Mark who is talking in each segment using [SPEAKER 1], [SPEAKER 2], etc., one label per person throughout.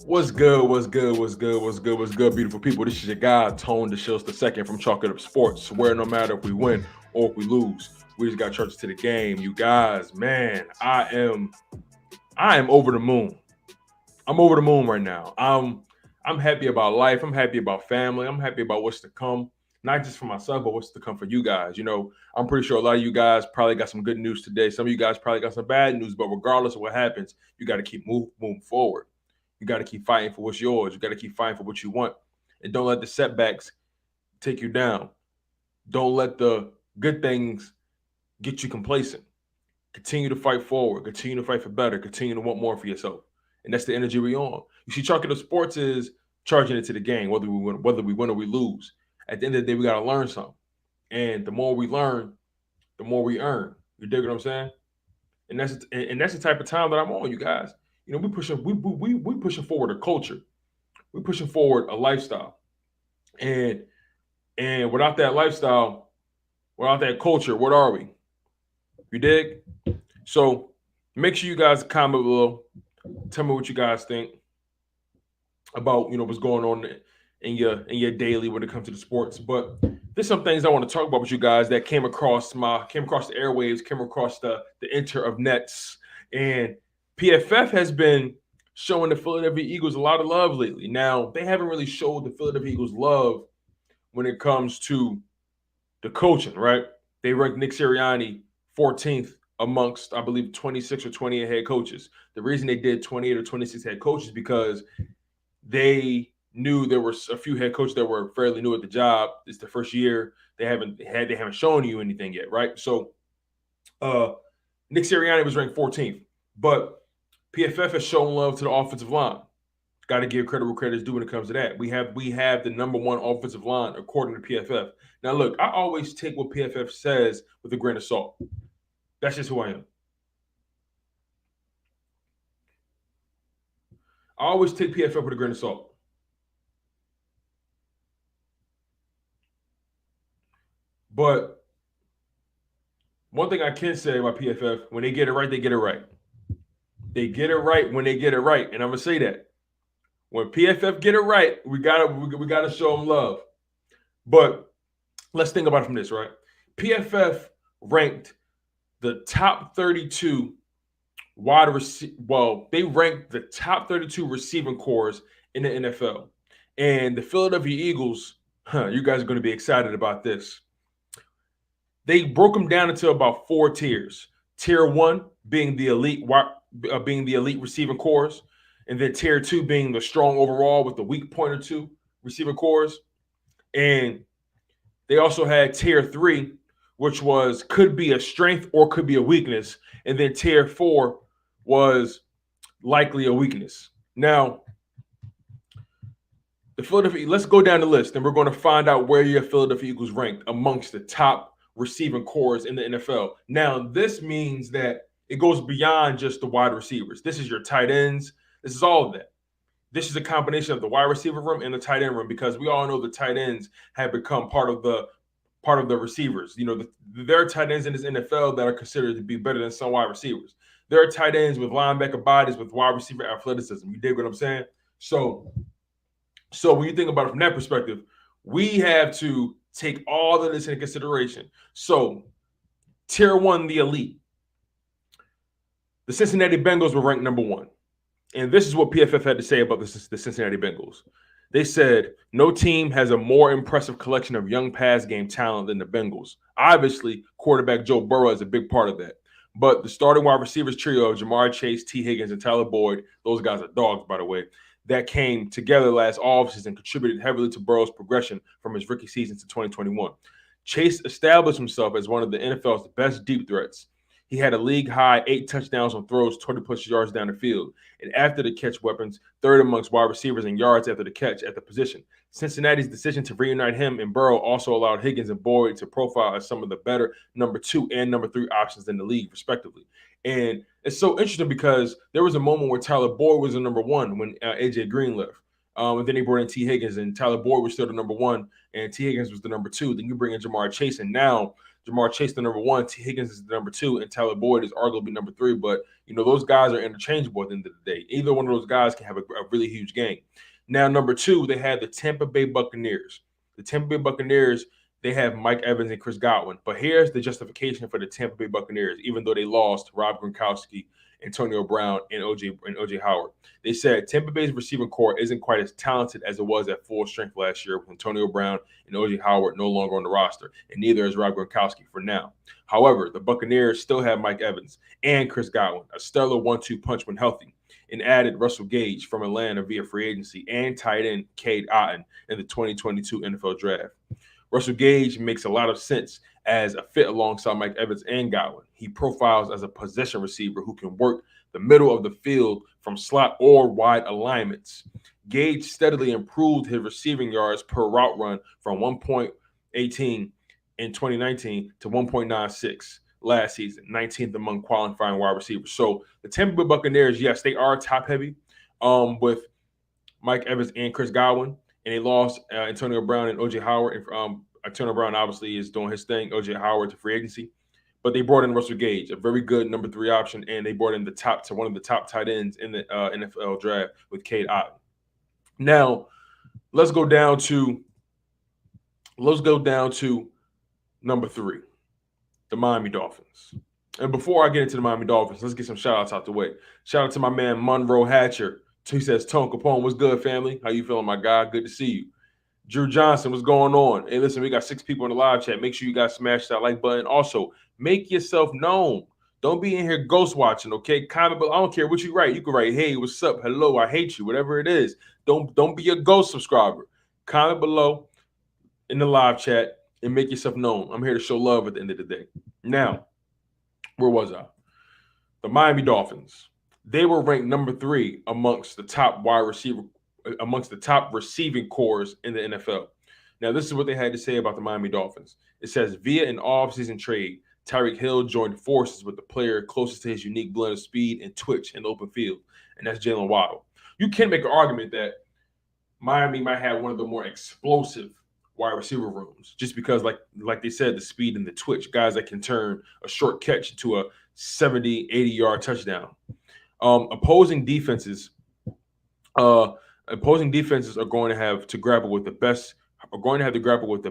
[SPEAKER 1] What's good? What's good? What's good? What's good? What's good, beautiful people? This is your guy, Tone DeShields II from Chalk It Up Sports, where no matter if we win or if we lose, we just got churches to the game. You guys, man, I am over the moon. I'm over the moon right now. I'm happy about life. I'm happy about family. I'm happy about what's to come. Not just for myself, but what's to come for you guys. I'm pretty sure a lot of you guys probably got some good news today. Some of you guys probably got some bad news, but regardless of what happens, you got to keep moving forward. You got to keep fighting for what's yours. You got to keep fighting for what you want. And don't let the setbacks take you down. Don't let the good things get you complacent. Continue to fight forward. Continue to fight for better. Continue to want more for yourself. And that's the energy we on. You see, Chalking Up Sports is charging it to the game, whether we win or we lose. At the end of the day, we got to learn something. And the more we learn, the more we earn. You dig what I'm saying? And that's the type of time that I'm on, you guys. We pushing forward a culture. We're pushing forward a lifestyle. And without that lifestyle, without that culture, what are we? You dig? So make sure you guys comment below. Tell me what you guys think about what's going on in your daily when it comes to the sports. But there's some things I want to talk about with you guys that came across the airwaves, came across the enter of nets, and PFF has been showing the Philadelphia Eagles a lot of love lately. Now they haven't really showed the Philadelphia Eagles love when it comes to the coaching, right? They ranked Nick Sirianni 14th amongst, I believe, 26 or 28 head coaches. The reason they did 28 or 26 head coaches because they knew there were a few head coaches that were fairly new at the job. It's the first year. They haven't shown you anything yet, right? So Nick Sirianni was ranked 14th, but PFF has shown love to the offensive line. Got to give credit where credit is due when it comes to that. We have the number one offensive line according to PFF. Now, look, I always take what PFF says with a grain of salt. That's just who I am. I always take PFF with a grain of salt. But one thing I can say about PFF, when they get it right, they get it right. They get it right when they get it right, and I'm gonna say that when PFF get it right, we gotta show them love. But let's think about it from this, right? PFF ranked the top 32 they ranked the top 32 receiving cores in the NFL. And the Philadelphia Eagles, you guys are going to be excited about this. They broke them down into about four tiers. Tier one being the elite receiving cores, and then tier two being the strong overall with the weak point or two receiving cores. And they also had tier three, which was could be a strength or could be a weakness. And then tier four was likely a weakness. Now, let's go down the list and we're going to find out where your Philadelphia Eagles ranked amongst the top receiving cores in the NFL. Now, this means that it goes beyond just the wide receivers. This is your tight ends. This is all of that. This is a combination of the wide receiver room and the tight end room because we all know the tight ends have become part of the receivers. There are tight ends in this NFL that are considered to be better than some wide receivers. There are tight ends with linebacker bodies with wide receiver athleticism. You dig what I'm saying? So when you think about it from that perspective, we have to take all of this into consideration. So tier one, the elite. The Cincinnati Bengals were ranked number one. And this is what PFF had to say about the Cincinnati Bengals. They said, no team has a more impressive collection of young pass game talent than the Bengals. Obviously, quarterback Joe Burrow is a big part of that. But the starting wide receivers trio of Jamar Chase, T. Higgins, and Tyler Boyd, those guys are dogs, by the way, that came together last offseason and contributed heavily to Burrow's progression from his rookie season to 2021. Chase established himself as one of the NFL's best deep threats. He had a league-high 8 touchdowns on throws 20-plus yards down the field. And after the catch weapons, third amongst wide receivers in yards after the catch at the position. Cincinnati's decision to reunite him and Burrow also allowed Higgins and Boyd to profile as some of the better number 2 and number 3 options in the league, respectively. And it's so interesting because there was a moment where Tyler Boyd was the number 1 when A.J. Green left. And then they brought in T. Higgins, and Tyler Boyd was still the number 1, and T. Higgins was the number 2. Then you bring in Jamar Chase, and now Jamar Chase the number 1, T. Higgins is the number 2, and Tyler Boyd is arguably number 3. But those guys are interchangeable at the end of the day. Either one of those guys can have a really huge game. Now, number 2, they had the Tampa Bay Buccaneers. The Tampa Bay Buccaneers, they have Mike Evans and Chris Godwin. But here's the justification for the Tampa Bay Buccaneers, even though they lost Rob Gronkowski, Antonio Brown, and OJ Howard. They said Tampa Bay's receiving core isn't quite as talented as it was at full strength last year with Antonio Brown and OJ Howard no longer on the roster, and neither is Rob Gronkowski for now. However, the Buccaneers still have Mike Evans and Chris Godwin, a stellar 1-2 punch when healthy, and added Russell Gage from Atlanta via free agency and tight end Cade Otton in the 2022 NFL Draft. Russell Gage makes a lot of sense as a fit alongside Mike Evans and Godwin. He profiles as a possession receiver who can work the middle of the field from slot or wide alignments. Gage steadily improved his receiving yards per route run from 1.18 in 2019 to 1.96 last season, 19th among qualifying wide receivers. So the Tampa Bay Buccaneers, yes, they are top heavy with Mike Evans and Chris Godwin. And they lost Antonio Brown and OJ Howard. Antonio Brown obviously is doing his thing. OJ Howard to free agency, but they brought in Russell Gage, a very good number 3 option, and they brought in one of the top tight ends in the NFL draft with Cade Otton. Now, let's go down to number 3, the Miami Dolphins. And before I get into the Miami Dolphins, let's get some shout outs out the way. Shout out to my man Monroe Hatcher. He says, Tone Capone, what's good, family? How you feeling, my guy? Good to see you. Drew Johnson, what's going on? Hey, listen, we got 6 people in the live chat. Make sure you guys smash that like button. Also, make yourself known. Don't be in here ghost watching, okay? Comment below. I don't care what you write. You can write, hey, what's up? Hello, I hate you. Whatever it is. Don't be a ghost subscriber. Comment below in the live chat and make yourself known. I'm here to show love at the end of the day. Now, where was I? The Miami Dolphins. They were ranked number 3 amongst the top receiving cores in the NFL. Now, this is what they had to say about the Miami Dolphins. It says, via an offseason trade, Tyreek Hill joined forces with the player closest to his unique blend of speed and twitch in the open field, and that's Jalen Waddle. You can make an argument that Miami might have one of the more explosive wide receiver rooms, just because, like they said, the speed and the twitch, guys that can turn a short catch into a 70, 80-yard touchdown. Opposing defenses are going to have to grapple with the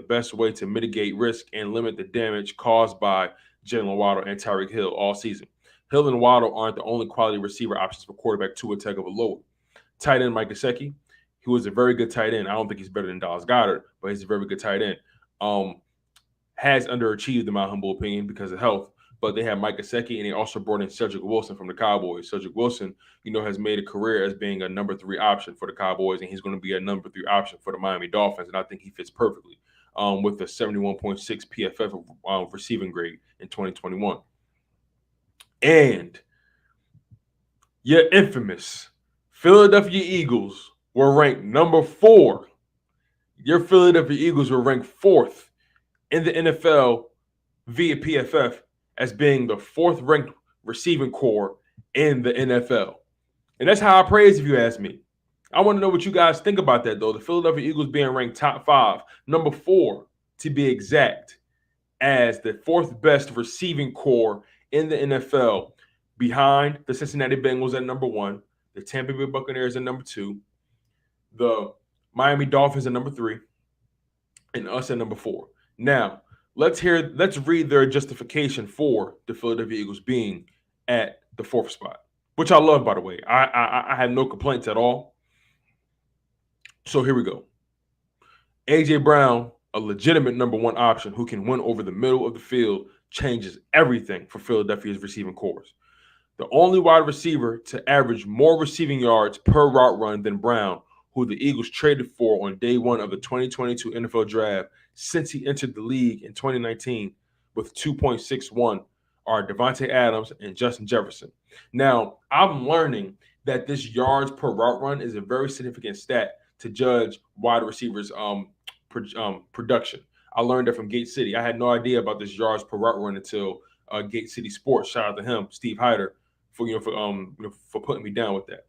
[SPEAKER 1] best way to mitigate risk and limit the damage caused by Jalen Waddle and Tyreek Hill all season. Hill and Waddle aren't the only quality receiver options for quarterback Tua Tagovailoa. Tight end Mike Gesicki, who is a very good tight end. I don't think he's better than Dallas Goedert, but he's a very good tight end. Has underachieved in my humble opinion because of health. But they have Mike Gesicki, and they also brought in Cedric Wilson from the Cowboys. Cedric Wilson, has made a career as being a number 3 option for the Cowboys, and he's going to be a number 3 option for the Miami Dolphins, and I think he fits perfectly with the 71.6 PFF receiving grade in 2021. And your infamous Philadelphia Eagles were ranked number 4. Your Philadelphia Eagles were ranked 4th in the NFL via PFF as being the 4th ranked receiving core in the NFL. And that's how I praise, if you ask me. I want to know what you guys think about that, though. The Philadelphia Eagles being ranked top 5, number 4 to be exact, as the 4th best receiving core in the NFL, behind the Cincinnati Bengals at number 1, the Tampa Bay Buccaneers at number 2, the Miami Dolphins at number 3, and us at number 4. Now, let's read their justification for the Philadelphia Eagles being at the 4th spot, which I love, by the way. I have no complaints at all. So here we go. A.J. Brown, a legitimate number 1 option who can win over the middle of the field, changes everything for Philadelphia's receiving cores. The only wide receiver to average more receiving yards per route run than Brown, who the Eagles traded for on day 1 of the 2022 NFL Draft since he entered the league in 2019 with 2.61, are Devonta Adams and Justin Jefferson. Now, I'm learning that this yards per route run is a very significant stat to judge wide receivers' production. I learned that from Gate City. I had no idea about this yards per route run until Gate City Sports. Shout out to him, Steve Hyder, for putting me down with that.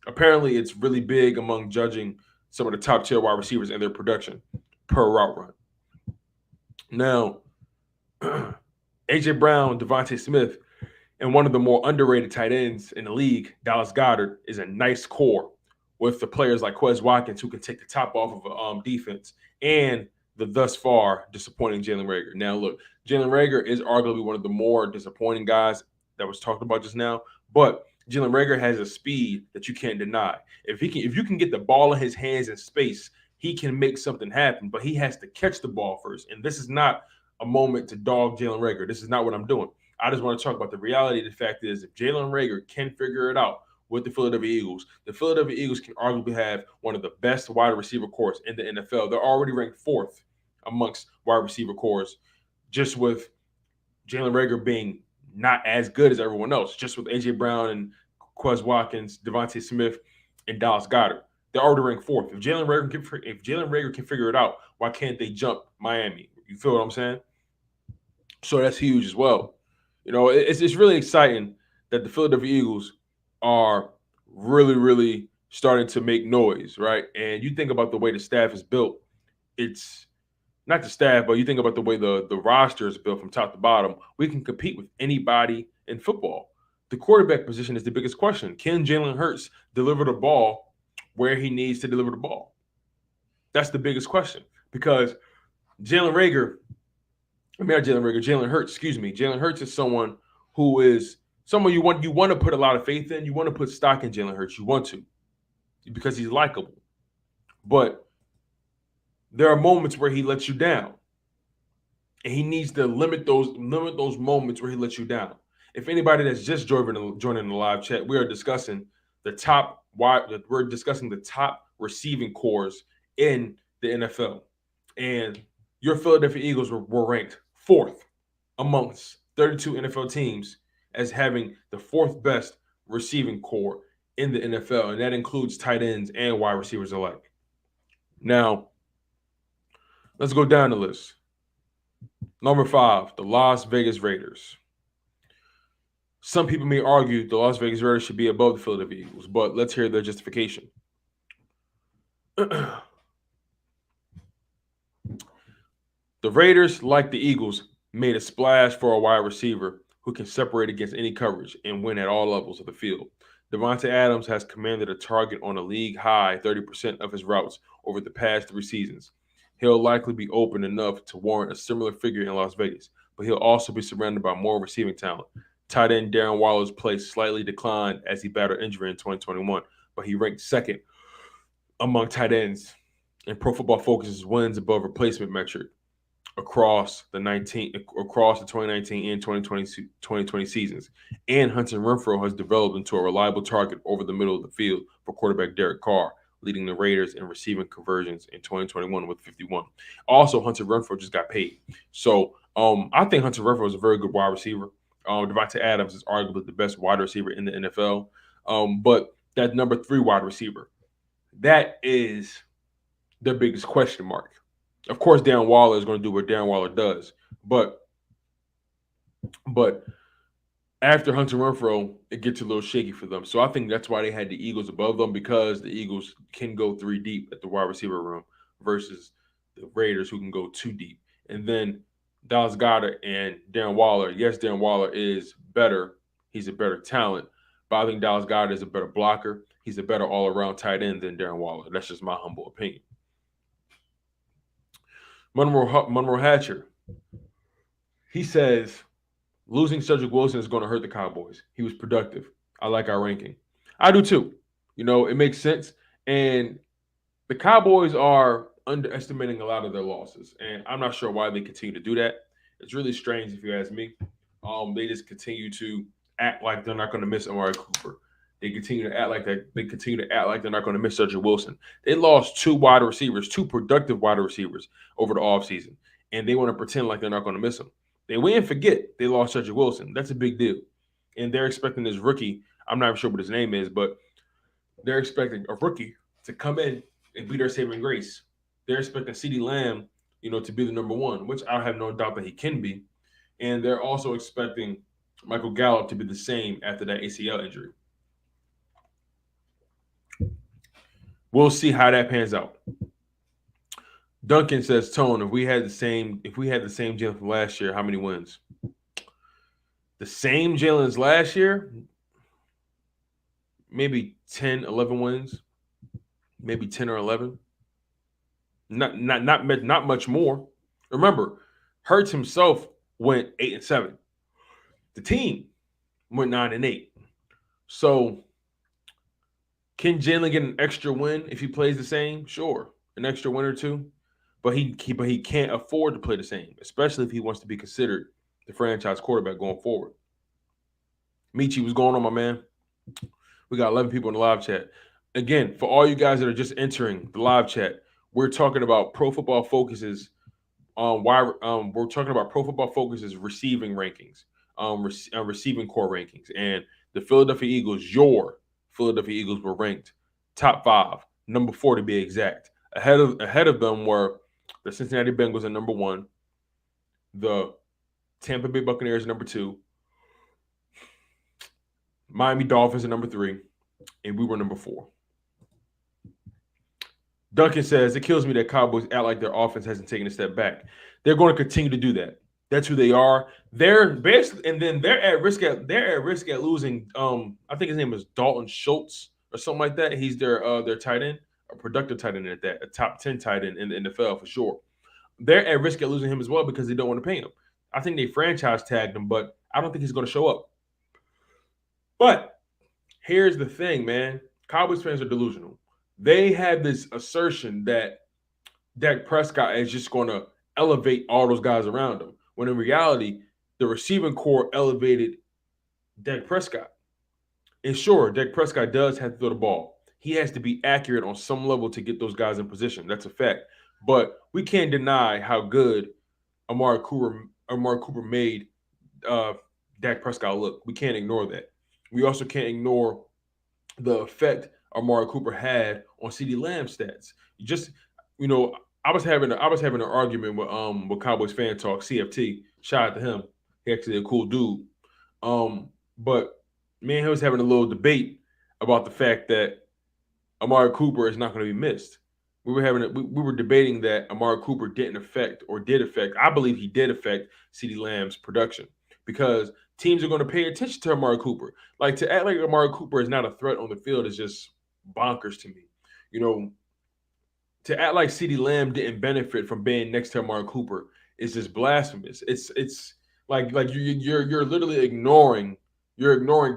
[SPEAKER 1] Apparently, it's really big among judging some of the top tier wide receivers and their production per route run. Now, A.J. Brown, Devonta Smith, and one of the more underrated tight ends in the league, Dallas Goedert, is a nice core with the players like Quez Watkins who can take the top off of defense and the thus far disappointing Jalen Reagor. Now, look, Jalen Reagor is arguably one of the more disappointing guys that was talked about just now, but Jalen Reagor has a speed that you can't deny. If you can get the ball in his hands in space, he can make something happen, but he has to catch the ball first. And this is not a moment to dog Jalen Reagor. This is not what I'm doing. I just want to talk about the reality. The fact is, if Jalen Reagor can figure it out with the Philadelphia Eagles can arguably have one of the best wide receiver cores in the NFL. They're already ranked fourth amongst wide receiver cores, just with Jalen Reagor being not as good as everyone else, just with A.J. Brown and Quez Watkins, Devonta Smith, and Dallas Goedert. They're already ranked fourth. If Jalen Reagor can figure it out, why can't they jump Miami? You feel what I'm saying? So that's huge as well. You know, it's really exciting that the Philadelphia Eagles are really, really starting to make noise, right? And you think about the way the staff is built. It's not the staff, but you think about the way the roster is built from top to bottom. We can compete with anybody in football. The quarterback position is the biggest question. Can Jalen Hurts deliver the ball where he needs to deliver the ball? That's the biggest question, because Jalen Hurts, Jalen Hurts is someone who is someone you want to put a lot of faith in. You want to put stock in Jalen Hurts. You want to, because he's likable. But there are moments where he lets you down. And he needs to limit those moments where he lets you down. If anybody that's just joining the live chat, we're discussing the top receiving cores in the NFL. And your Philadelphia Eagles were ranked fourth amongst 32 NFL teams as having the fourth best receiving core in the NFL, and that includes tight ends and wide receivers alike. Now, let's go down the list. Number 5, the Las Vegas Raiders. Some people may argue the Las Vegas Raiders should be above the Philadelphia Eagles, but let's hear their justification. The Raiders, like the Eagles, made a splash for a wide receiver who can separate against any coverage and win at all levels of the field. Devonta Adams has commanded a target on a league-high 30% of his routes over the past 3 seasons. He'll likely be open enough to warrant a similar figure in Las Vegas, but he'll also be surrounded by more receiving talent. Tight end Darren Wallace's play slightly declined as he battled injury in 2021, but he ranked second among tight ends in Pro Football Focus's wins above replacement metric across the 2019 and 2020 seasons. And Hunter Renfrow has developed into a reliable target over the middle of the field for quarterback Derek Carr, leading the Raiders in receiving conversions in 2021 with 51. Also, Hunter Renfrow just got paid. So I think Hunter Renfrow is a very good wide receiver. Devonta Adams is arguably the best wide receiver in the NFL. But that number 3 wide receiver, that is the biggest question mark. Of course, Darren Waller is going to do what Darren Waller does. But after Hunter Renfrow, it gets a little shaky for them. So I think that's why they had the Eagles above them, because the Eagles can go 3 deep at the wide receiver room versus the Raiders, who can go 2 deep. And then Dallas Goedert and Darren Waller. Yes, Darren Waller is better. He's a better talent. But I think Dallas Goedert is a better blocker. He's a better all-around tight end than Darren Waller. That's just my humble opinion. Monroe Hatcher, he says, losing Cedric Wilson is going to hurt the Cowboys. He was productive. I like our ranking. I do too. You know, it makes sense. And the Cowboys are underestimating a lot of their losses. And I'm not sure why they continue to do that. It's really strange if you ask me. They just continue to act like they're not going to miss Amari Cooper. They continue to act like that. They continue to act like they're not going to miss Cedric Wilson. They lost 2 wide receivers, 2 productive wide receivers over the offseason. And they want to pretend like they're not going to miss them. They win and forget they lost Cedric Wilson. That's a big deal. And they're expecting this rookie, I'm not even sure what his name is, but they're expecting a rookie to come in and be their saving grace. They're expecting CeeDee Lamb, to be the number 1, which I have no doubt that he can be. And they're also expecting Michael Gallup to be the same after that ACL injury. We'll see how that pans out. Duncan says, Tone, if we had the same Jalen from last year, how many wins? The same Jalen as last year? Maybe 10, 11 wins. Maybe 10 or 11. Not much more. Remember, Hurts himself went 8-7. The team went 9-8. So can Jalen get an extra win if he plays the same? Sure, an extra win or two. But he can't afford to play the same, especially if he wants to be considered the franchise quarterback going forward. Michi, what's going on, my man? We got 11 people in the live chat. Again, for all you guys that are just entering the live chat, we're talking about Pro Football Focus's we're talking about Pro Football Focus's receiving rankings, receiving core rankings, and the Philadelphia Eagles, your Philadelphia Eagles, were ranked top 5, number 4 to be exact. Ahead of them were the Cincinnati Bengals at number 1, the Tampa Bay Buccaneers at number 2, Miami Dolphins at number 3, and we were number 4. Duncan says, it kills me that Cowboys act like their offense hasn't taken a step back. They're going to continue to do that. That's who they are. They're basically, and then they're at risk at losing. I think his name is Dalton Schultz or something like that. He's their tight end, a productive tight end at that, a top 10 tight end in the NFL for sure. They're at risk at losing him as well because they don't want to pay him. I think they franchise tagged him, but I don't think he's going to show up. But here's the thing, man. Cowboys fans are delusional. They have this assertion that Dak Prescott is just going to elevate all those guys around him, when in reality, the receiving core elevated Dak Prescott. And sure, Dak Prescott does have to throw the ball. He has to be accurate on some level to get those guys in position. That's a fact. But we can't deny how good Amari Cooper made Dak Prescott look. We can't ignore that. We also can't ignore the effect Amari Cooper had on CeeDee Lamb's stats. I was having an argument with Cowboys Fan Talk, CFT. Shout out to him. He's actually a cool dude. But me and him was having a little debate about the fact that Amari Cooper is not going to be missed. We were debating that Amari Cooper did affect. I believe he did affect CeeDee Lamb's production because teams are going to pay attention to Amari Cooper. Like, to act like Amari Cooper is not a threat on the field is just bonkers to me. To act like CeeDee Lamb didn't benefit from being next to Amari Cooper is just blasphemous. It's like you're literally ignoring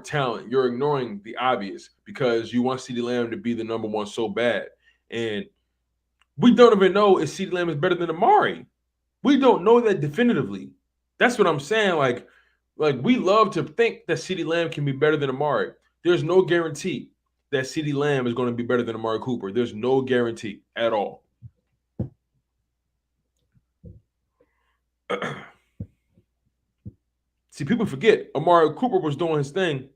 [SPEAKER 1] talent. You're ignoring the obvious because you want CeeDee Lamb to be the number 1 so bad. And we don't even know if CeeDee Lamb is better than Amari. We don't know that definitively. That's what I'm saying. Like we love to think that CeeDee Lamb can be better than Amari. There's no guarantee that CeeDee Lamb is going to be better than Amari Cooper. There's no guarantee at all. See, people forget Amari Cooper was doing his thing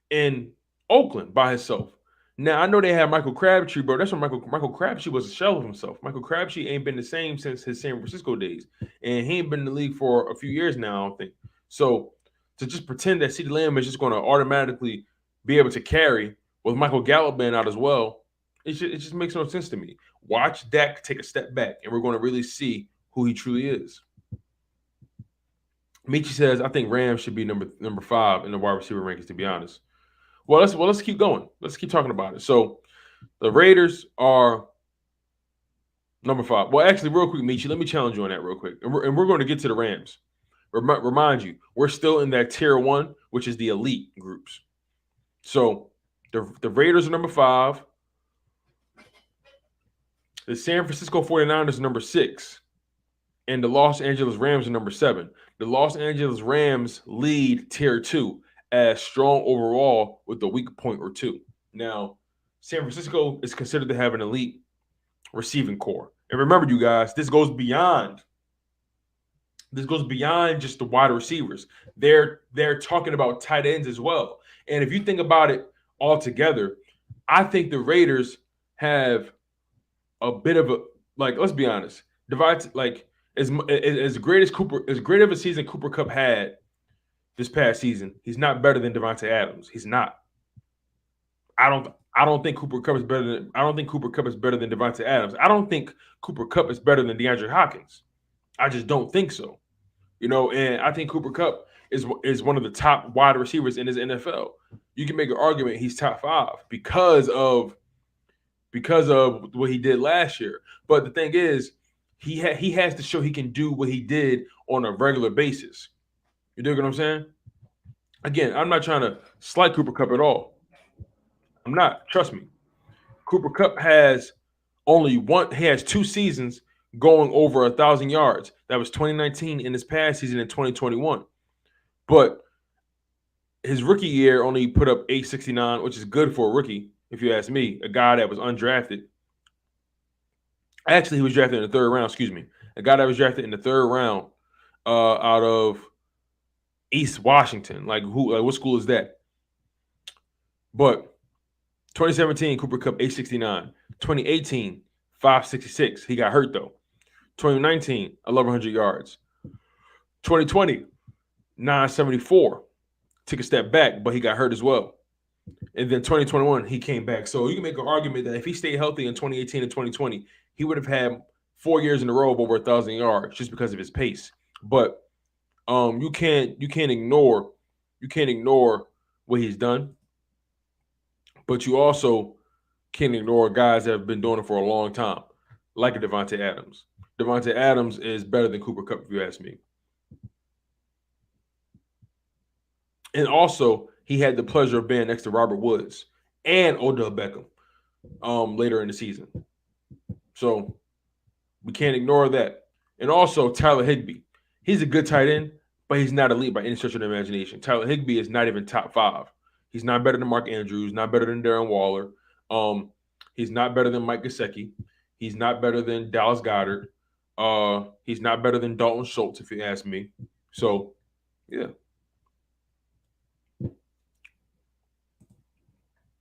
[SPEAKER 1] in Oakland by himself. Now, I know they had Michael Crabtree, bro. That's when Michael Crabtree was a shell of himself. Michael Crabtree ain't been the same since his San Francisco days. And he ain't been in the league for a few years now, I don't think. So to just pretend that CeeDee Lamb is just going to automatically be able to carry with Michael Gallup being out as well, it just makes no sense to me. Watch Dak take a step back, and we're going to really see who he truly is. Michi says, I think Rams should be number 5 in the wide receiver rankings, to be honest. Well, let's keep going. Let's keep talking about it. So the Raiders are number 5. Well, actually, real quick, Michi, let me challenge you on that real quick. And we're going to get to the Rams. Remind you, we're still in that tier 1, which is the elite groups. So the Raiders are number 5. The San Francisco 49ers are number 6. And the Los Angeles Rams are number 7. The Los Angeles Rams lead tier 2 as strong overall with a weak point or 2. Now, San Francisco is considered to have an elite receiving core. And remember, you guys, this goes beyond just the wide receivers. They're talking about tight ends as well. And if you think about it all together, I think the Raiders have a bit of a, like, let's be honest, as great of a season Cooper Kupp had this past season, he's not better than Devonta Adams. He's not. I don't think Cooper Kupp is better than Devonta Adams. I don't think Cooper Kupp is better than DeAndre Hopkins. I just don't think so. And I think Cooper Kupp is one of the top wide receivers in his NFL. You can make an argument he's top 5 because of what he did last year. But the thing is, he has to show he can do what he did on a regular basis. You dig what I'm saying? Again, I'm not trying to slight Cooper Kupp at all. I'm not. Trust me. Cooper Kupp has he has 2 seasons going over 1,000 yards. That was 2019 in his past season in 2021. But his rookie year only put up 869, which is good for a rookie, if you ask me, a guy that was undrafted. Actually, he was drafted in the 3rd round, excuse me. A guy that was drafted in the 3rd round out of East Washington. What school is that? But 2017, Cooper Kupp, 869. 2018, 566. He got hurt, though. 2019, 1,100 yards. 2020, 974. Took a step back, but he got hurt as well. And then 2021, he came back. So you can make an argument that if he stayed healthy in 2018 and 2020, he would have had 4 years in a row of over 1,000 yards just because of his pace. But you can't ignore what he's done. But you also can't ignore guys that have been doing it for a long time, like a Devonta Adams. Devonta Adams is better than Cooper Kupp, if you ask me. And also, he had the pleasure of being next to Robert Woods and Odell Beckham later in the season. So we can't ignore that. And also, Tyler Higbee. He's a good tight end, but he's not elite by any stretch of the imagination. Tyler Higbee is not even top 5. He's not better than Mark Andrews, not better than Darren Waller. He's not better than Mike Gesicki. He's not better than Dallas Goedert. He's not better than Dalton Schultz, if you ask me. So, yeah.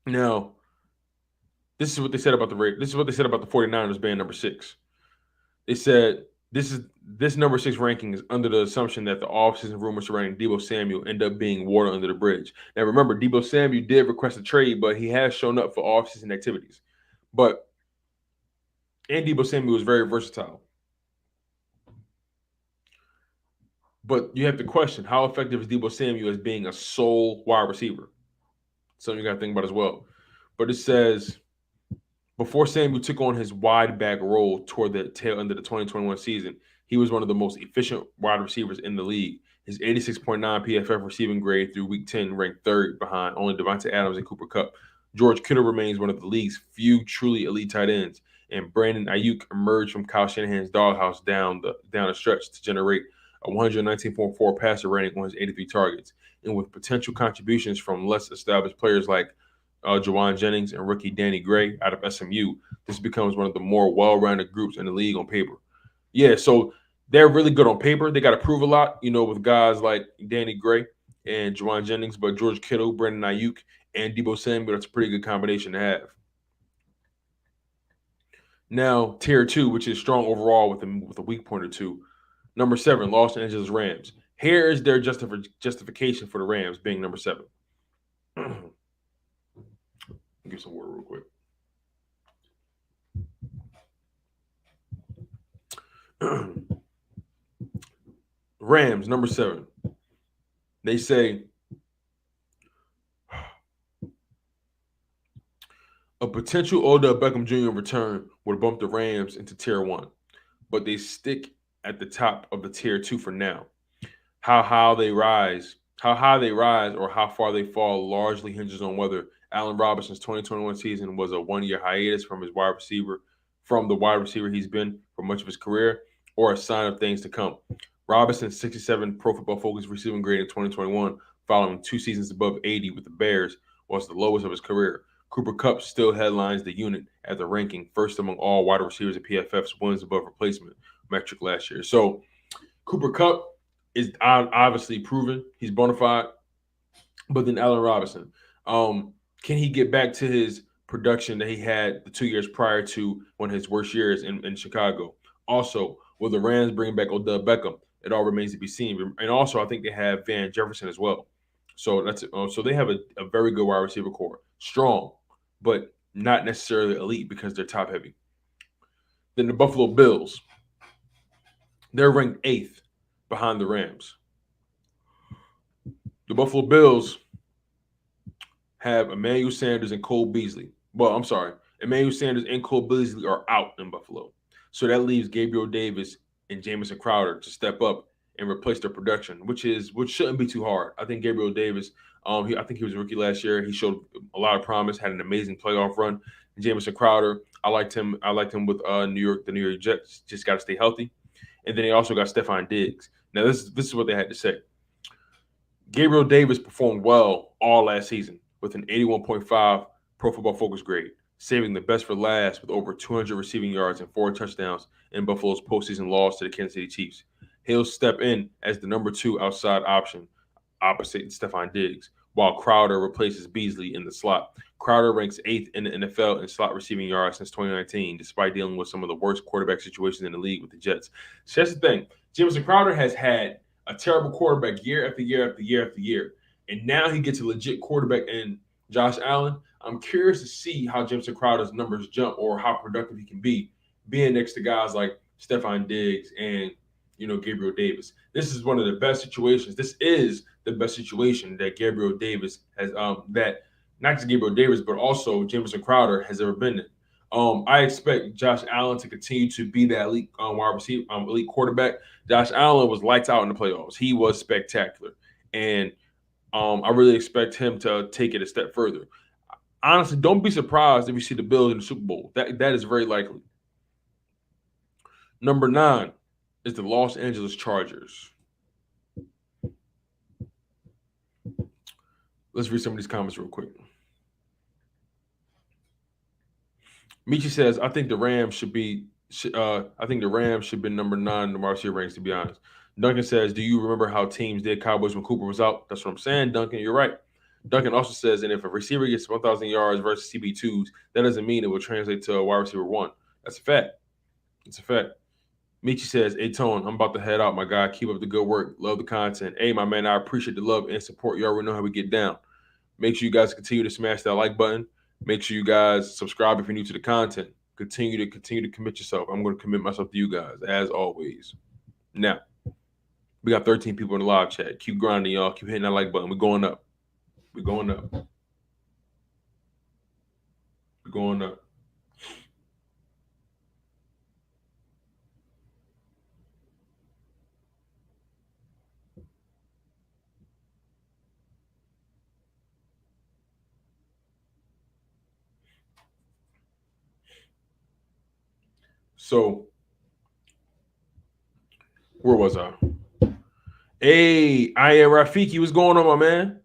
[SPEAKER 1] Now, this is what they said about the 49ers being number 6. They said this number 6 ranking is under the assumption that the offseason rumors surrounding Deebo Samuel end up being water under the bridge. Now, remember, Deebo Samuel did request a trade, but he has shown up for offseason activities. And Deebo Samuel is very versatile. But you have to question, how effective is Deebo Samuel as being a sole wide receiver? Something you got to think about as well. But it says, before Samuel took on his wide back role toward the tail end of the 2021 season, he was one of the most efficient wide receivers in the league. His 86.9 PFF receiving grade through Week 10 ranked 3rd behind only Devonta Adams and Cooper Kupp. George Kittle remains one of the league's few truly elite tight ends, and Brandon Ayuk emerged from Kyle Shanahan's doghouse down the stretch to generate a 119.4 passer rating on his 83 targets. And with potential contributions from less established players like Juwan Jennings and rookie Danny Gray out of SMU, this becomes one of the more well-rounded groups in the league on paper. Yeah, so they're really good on paper. They got to prove a lot, with guys like Danny Gray and Juwan Jennings, but George Kittle, Brandon Ayuk, and Deebo Samuel, that's a pretty good combination to have. Now, tier 2, which is strong overall with a weak point or two. Number 7, Los Angeles Rams. Here is their justification for the Rams being number 7. Give some water real quick. Rams, number 7. They say a potential Odell Beckham Jr. return would bump the Rams into tier 1, but they stick at the top of the tier 2 for now. How high they rise or how far they fall largely hinges on whether Allen Robinson's 2021 season was a 1-year hiatus from the wide receiver he's been for much of his career, or a sign of things to come. Robinson's 67 Pro Football Focus receiving grade in 2021, following 2 seasons above 80 with the Bears, was the lowest of his career. Cooper Kupp still headlines the unit at the ranking first among all wide receivers at PFF's wins above replacement metric last year. So Cooper Kupp is obviously proven. He's bona fide. But then Allen Robinson, can he get back to his production that he had the 2 years prior to one of his worst years in Chicago? Also, will the Rams bring back Odell Beckham? It all remains to be seen. And also, I think they have Van Jefferson as well. So that's so they have a very good wide receiver core. Strong. but not necessarily elite because they're top heavy. Then the Buffalo Bills. They're ranked 8th behind the Rams. The Buffalo Bills have Emmanuel Sanders and Cole Beasley. Well, I'm sorry. Emmanuel Sanders and Cole Beasley are out in Buffalo. So that leaves Gabriel Davis and Jamison Crowder to step up and replace their production, which shouldn't be too hard. I think Gabriel Davis, I think he was a rookie last year. He showed a lot of promise, had an amazing playoff run. And Jamison Crowder, I liked him. I liked him with the New York Jets. Just got to stay healthy. And then they also got Stephon Diggs. Now this is what they had to say. Gabriel Davis performed well all last season with an 81.5 Pro Football Focus grade, saving the best for last with over 200 receiving yards and 4 touchdowns in Buffalo's postseason loss to the Kansas City Chiefs. He'll step in as the number 2 outside option opposite Stephon Diggs, while Crowder replaces Beasley in the slot. Crowder ranks 8th in the NFL in slot receiving yards since 2019, despite dealing with some of the worst quarterback situations in the league with the Jets. So that's the thing. Jamison Crowder has had a terrible quarterback year after year after year after year, and now he gets a legit quarterback in Josh Allen. I'm curious to see how Jamison Crowder's numbers jump or how productive he can be being next to guys like Stephon Diggs and Gabriel Davis. This is one of the best situations. This is the best situation that Gabriel Davis has that not just Gabriel Davis, but also Jamison Crowder has ever been in. I expect Josh Allen to continue to be that elite wide receiver, elite quarterback. Josh Allen was lights out in the playoffs. He was spectacular. And I really expect him to take it a step further. Honestly, don't be surprised if you see the Bills in the Super Bowl. That is very likely. Number 9 is the Los Angeles Chargers. Let's read some of these comments real quick. Michi says, I think the Rams should be number 9 in the wide receiver ranks, to be honest. Duncan says, do you remember how teams did Cowboys when Cooper was out? That's what I'm saying, Duncan. You're right. Duncan also says, and if a receiver gets 1,000 yards versus CB2s, that doesn't mean it will translate to a wide receiver 1. That's a fact. It's a fact. Michi says, hey, Tone, I'm about to head out, my guy. Keep up the good work. Love the content. Hey, my man, I appreciate the love and support. You already know how we get down. Make sure you guys continue to smash that like button. Make sure you guys subscribe if you're new to the content. Continue to commit yourself. I'm going to commit myself to you guys, as always. Now, we got 13 people in the live chat. Keep grinding, y'all. Keep hitting that like button. We're going up. We're going up. We're going up. So, where was I? Hey, I am Rafiki. What's going on, my man?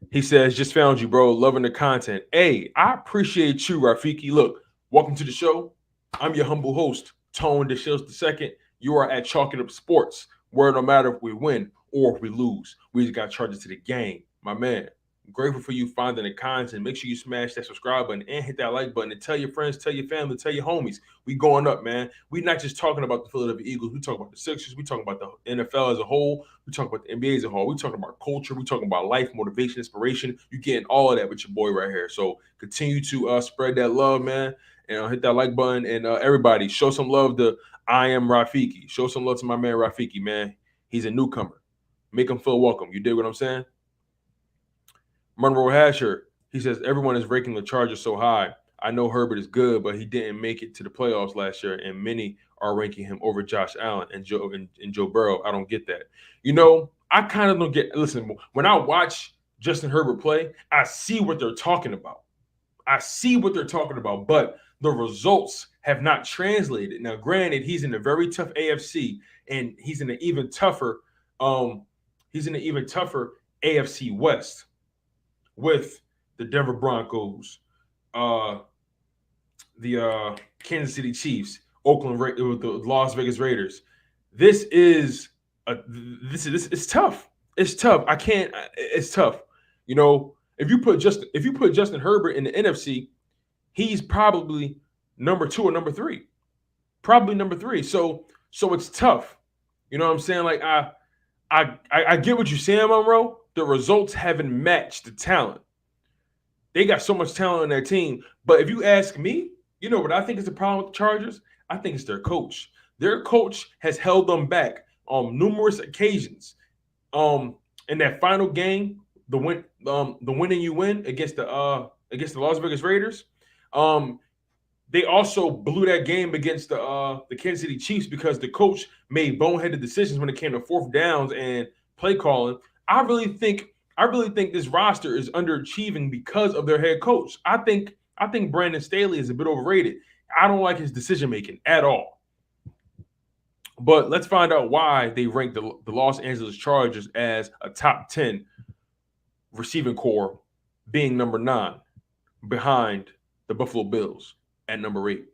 [SPEAKER 1] He says, just found you, bro. Loving the content. Hey, I appreciate you, Rafiki. Look, welcome to the show. I'm your humble host, Tone DeShields II. You are at Chalking Up Sports, where no matter if we win or if we lose, we just got charged to the game, my man. I'm grateful for you finding the content. Make sure you smash that subscribe button and hit that like button and tell your friends, tell your family, tell your homies. We going up, man. We not just talking about the Philadelphia Eagles. We talking about the Sixers. We talking about the NFL as a whole. We talking about the NBA as a whole. We talking about culture. We talking about life, motivation, inspiration. You getting all of that with your boy right here. So continue to spread that love, man, and hit that like button. And everybody, show some love to I Am Rafiki. Show some love to my man Rafiki, man. He's a newcomer. Make him feel welcome. You dig what I'm saying? Monroe Hasher, he says, everyone is ranking the Chargers so high. I know Herbert is good, but he didn't make it to the playoffs last year, and many are ranking him over Josh Allen and Joe Burrow. I don't get that. I kind of don't get – listen, when I watch Justin Herbert play, I see what they're talking about. But the results have not translated. Now, granted, he's in a very tough AFC, and he's in an even tougher AFC West with the Denver Broncos, the Kansas City Chiefs, with the Las Vegas Raiders. This is tough. It's tough. It's tough. If you put Justin Herbert in the NFC, he's probably number 2 or number 3. Probably number 3. So it's tough. You know what I'm saying? Like I get what you're saying, Monroe. The results haven't matched the talent. They got so much talent on their team. But if you ask me, you know what I think is the problem with the Chargers? I think it's their coach. Their coach has held them back on numerous occasions. In that final game, the winning you win against the Las Vegas Raiders. They also blew that game against the Kansas City Chiefs because the coach made boneheaded decisions when it came to fourth downs and play calling. I really think this roster is underachieving because of their head coach. I think Brandon Staley is a bit overrated. I don't like his decision making at all. But let's find out why they ranked the Los Angeles Chargers as a top 10 receiving core, being number 9 behind the Buffalo Bills at number 8.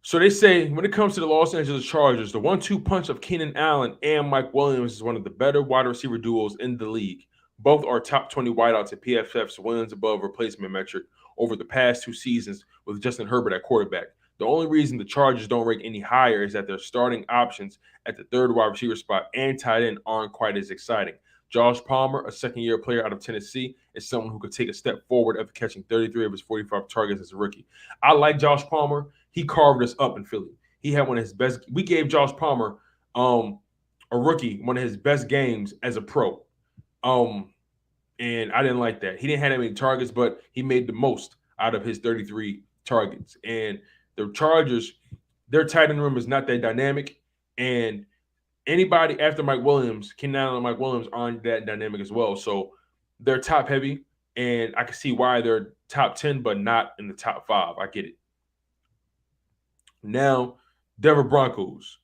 [SPEAKER 1] So they say when it comes to the Los Angeles Chargers, the 1-2 punch of Keenan Allen and Mike Williams is one of the better wide receiver duos in the league. Both are top 20 wideouts at PFF's wins above replacement metric over the past 2 seasons with Justin Herbert at quarterback. The only reason the Chargers don't rank any higher is that their starting options at the third wide receiver spot and tight end aren't quite as exciting. Josh Palmer, a second-year player out of Tennessee, is someone who could take a step forward after catching 33 of his 45 targets as a rookie. I like Josh Palmer. He carved us up in Philly. He had one of his best. We gave Josh Palmer, a rookie, one of his best games as a pro. And I didn't like that. He didn't have that many targets, but he made the most out of his 33 targets. And the Chargers, their tight end room is not that dynamic. And anybody after Mike Williams, Keenan Allen and Mike Williams aren't that dynamic as well. So they're top heavy, and I can see why they're top 10, but not in the top 5. I get it. Now, Denver Broncos.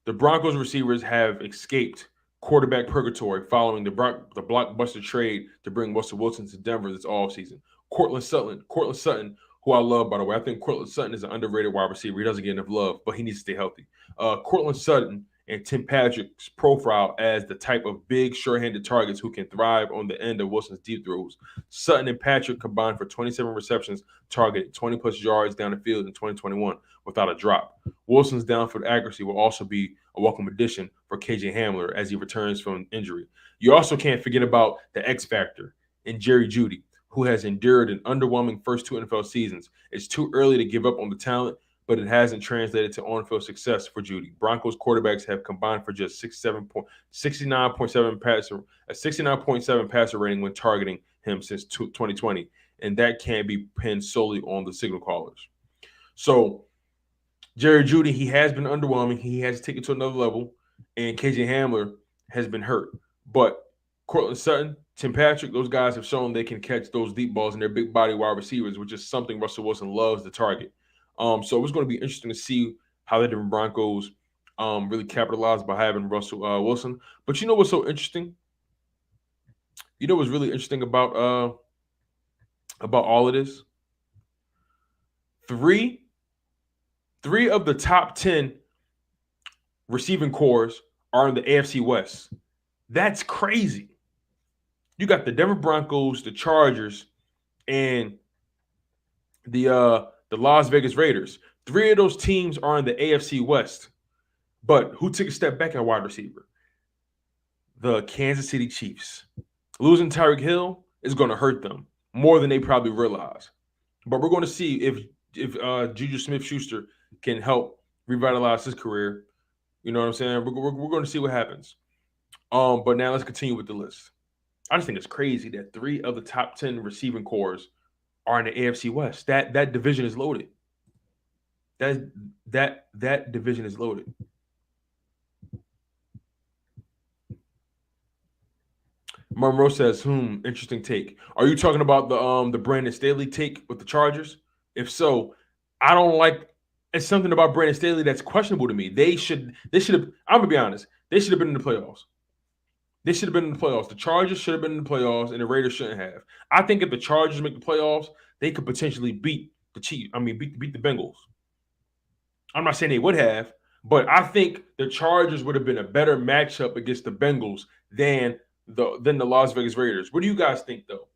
[SPEAKER 1] The Broncos receivers have escaped quarterback purgatory following the blockbuster trade to bring Russell Wilson to Denver this offseason. Cortland Sutton, who I love, by the way. I think Cortland Sutton is an underrated wide receiver. He doesn't get enough love, but he needs to stay healthy. Cortland Sutton and Tim Patrick's profile as the type of big, sure-handed targets who can thrive on the end of Wilson's deep throws. Sutton and Patrick combined for 27 receptions, targeted 20-plus yards down the field in 2021 without a drop. Wilson's downfield accuracy will also be a welcome addition for KJ Hamler as he returns from injury. You also can't forget about the X factor in Jerry Jeudy, who has endured an underwhelming first 2 NFL seasons. It's too early to give up on the talent, but it hasn't translated to on-field success for Jeudy. Broncos quarterbacks have combined for just 69.7 passer rating when targeting him since 2020, and that can't be pinned solely on the signal callers. So Jerry Jeudy, he has been underwhelming. He has taken it to another level, and KJ Hamler has been hurt. But Cortland Sutton, Tim Patrick, those guys have shown they can catch those deep balls, and they're big body wide receivers, which is something Russell Wilson loves to target. So it's going to be interesting to see how the Denver Broncos really capitalize by having Russell Wilson. But you know what's so interesting? You know what's really interesting about all of this? Three of the top 10 receiving cores are in the AFC West. That's crazy. You got the Denver Broncos, the Chargers, and the Las Vegas Raiders. 3 of those teams are in the AFC West. But who took a step back at wide receiver? The Kansas City Chiefs. Losing Tyreek Hill is going to hurt them more than they probably realize. But we're going to see if Juju Smith-Schuster can help revitalize his career. You know what I'm saying? We're going to see what happens. But now let's continue with the list. I just think it's crazy that 3 of the top 10 receiving cores are in the AFC West. That division is loaded. That division is loaded. Monroe says, interesting take. Are you talking about the Brandon Staley take with the Chargers? If so, I don't like. It's something about Brandon Staley that's questionable to me. They should have. I'm gonna be honest. They should have been in the playoffs. They should have been in the playoffs. The Chargers should have been in the playoffs, and the Raiders shouldn't have. I think if the Chargers make the playoffs, they could potentially beat the Chiefs. Beat the Bengals. I'm not saying they would have, but I think the Chargers would have been a better matchup against the Bengals than the Las Vegas Raiders. What do you guys think, though?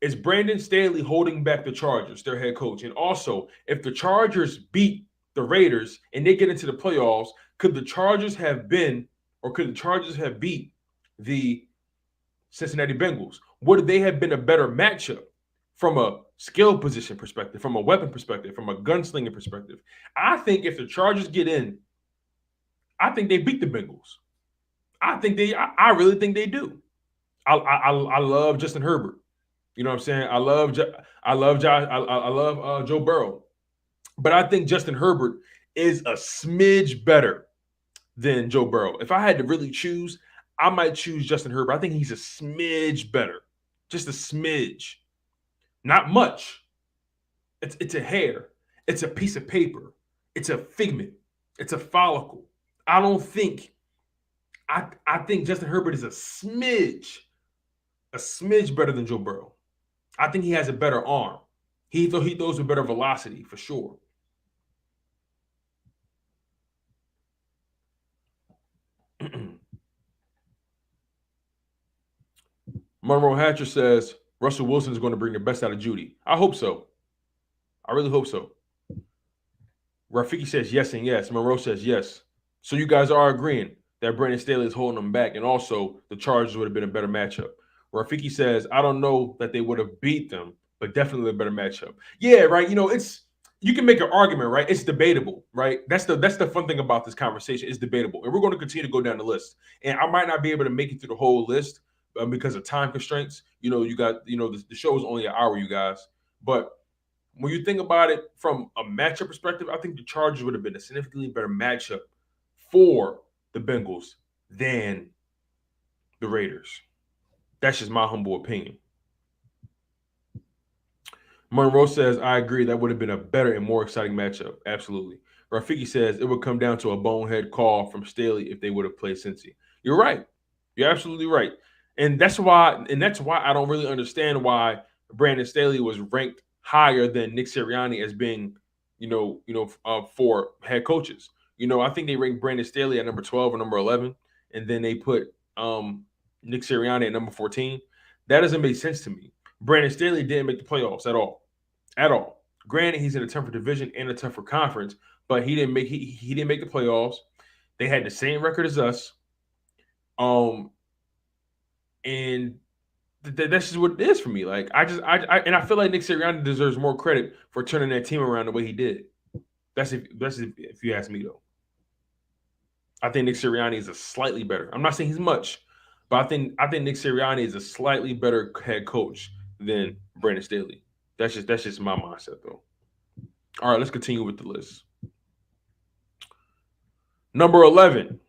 [SPEAKER 1] Is Brandon Staley holding back the Chargers, their head coach? And also, if the Chargers beat the Raiders and they get into the playoffs, could the Chargers have beat the Cincinnati Bengals? would they have been a better matchup from a skill position perspective, from a weapon perspective, from a gunslinging perspective? I think if the Chargers get in, I think they beat the Bengals. I really think they do. I love Justin Herbert. You know what I'm saying? I love Josh. I love Joe Burrow, but I think Justin Herbert is a smidge better than Joe Burrow. If I had to really choose, I might choose Justin Herbert. I think he's a smidge better, just a smidge, not much. It's a hair, it's a piece of paper, it's a figment, it's a follicle. I don't think. I think Justin Herbert is a smidge better than Joe Burrow. I think he has a better arm. He throws with better velocity for sure. Monroe Hatcher says Russell Wilson is going to bring the best out of Judy. I hope so. I really hope so. Rafiki says yes and yes. Monroe says yes. So you guys are agreeing that Brandon Staley is holding them back, and also the Chargers would have been a better matchup. Rafiki says, I don't know that they would have beat them, but definitely a better matchup. Yeah, right. You can make an argument, right? It's debatable, right? That's the fun thing about this conversation. It's debatable, and we're going to continue to go down the list. And I might not be able to make it through the whole list because of time constraints. You got the show is only an hour, you guys. But when you think about it from a matchup perspective, I think the Chargers would have been a significantly better matchup for the Bengals than the Raiders. That's just my humble opinion. Monroe says, I agree. That would have been a better and more exciting matchup. Absolutely. Rafiki says it would come down to a bonehead call from Staley if they would have played Cincy. You're right. You're absolutely right. And that's why I don't really understand why Brandon Staley was ranked higher than Nick Sirianni as being, for head coaches. I think they ranked Brandon Staley at number 12 or number 11, and then they put Nick Sirianni at number 14. That doesn't make sense to me. Brandon Staley didn't make the playoffs at all. At all. Granted, he's in a tougher division and a tougher conference, but he didn't make the playoffs. They had the same record as us. And that's just what it is for me. Like I feel like Nick Sirianni deserves more credit for turning that team around the way he did. That's if you ask me though. I think Nick Sirianni is a slightly better. I'm not saying he's much, but I think Nick Sirianni is a slightly better head coach than Brandon Staley. That's just my mindset though. All right, let's continue with the list. Number 11,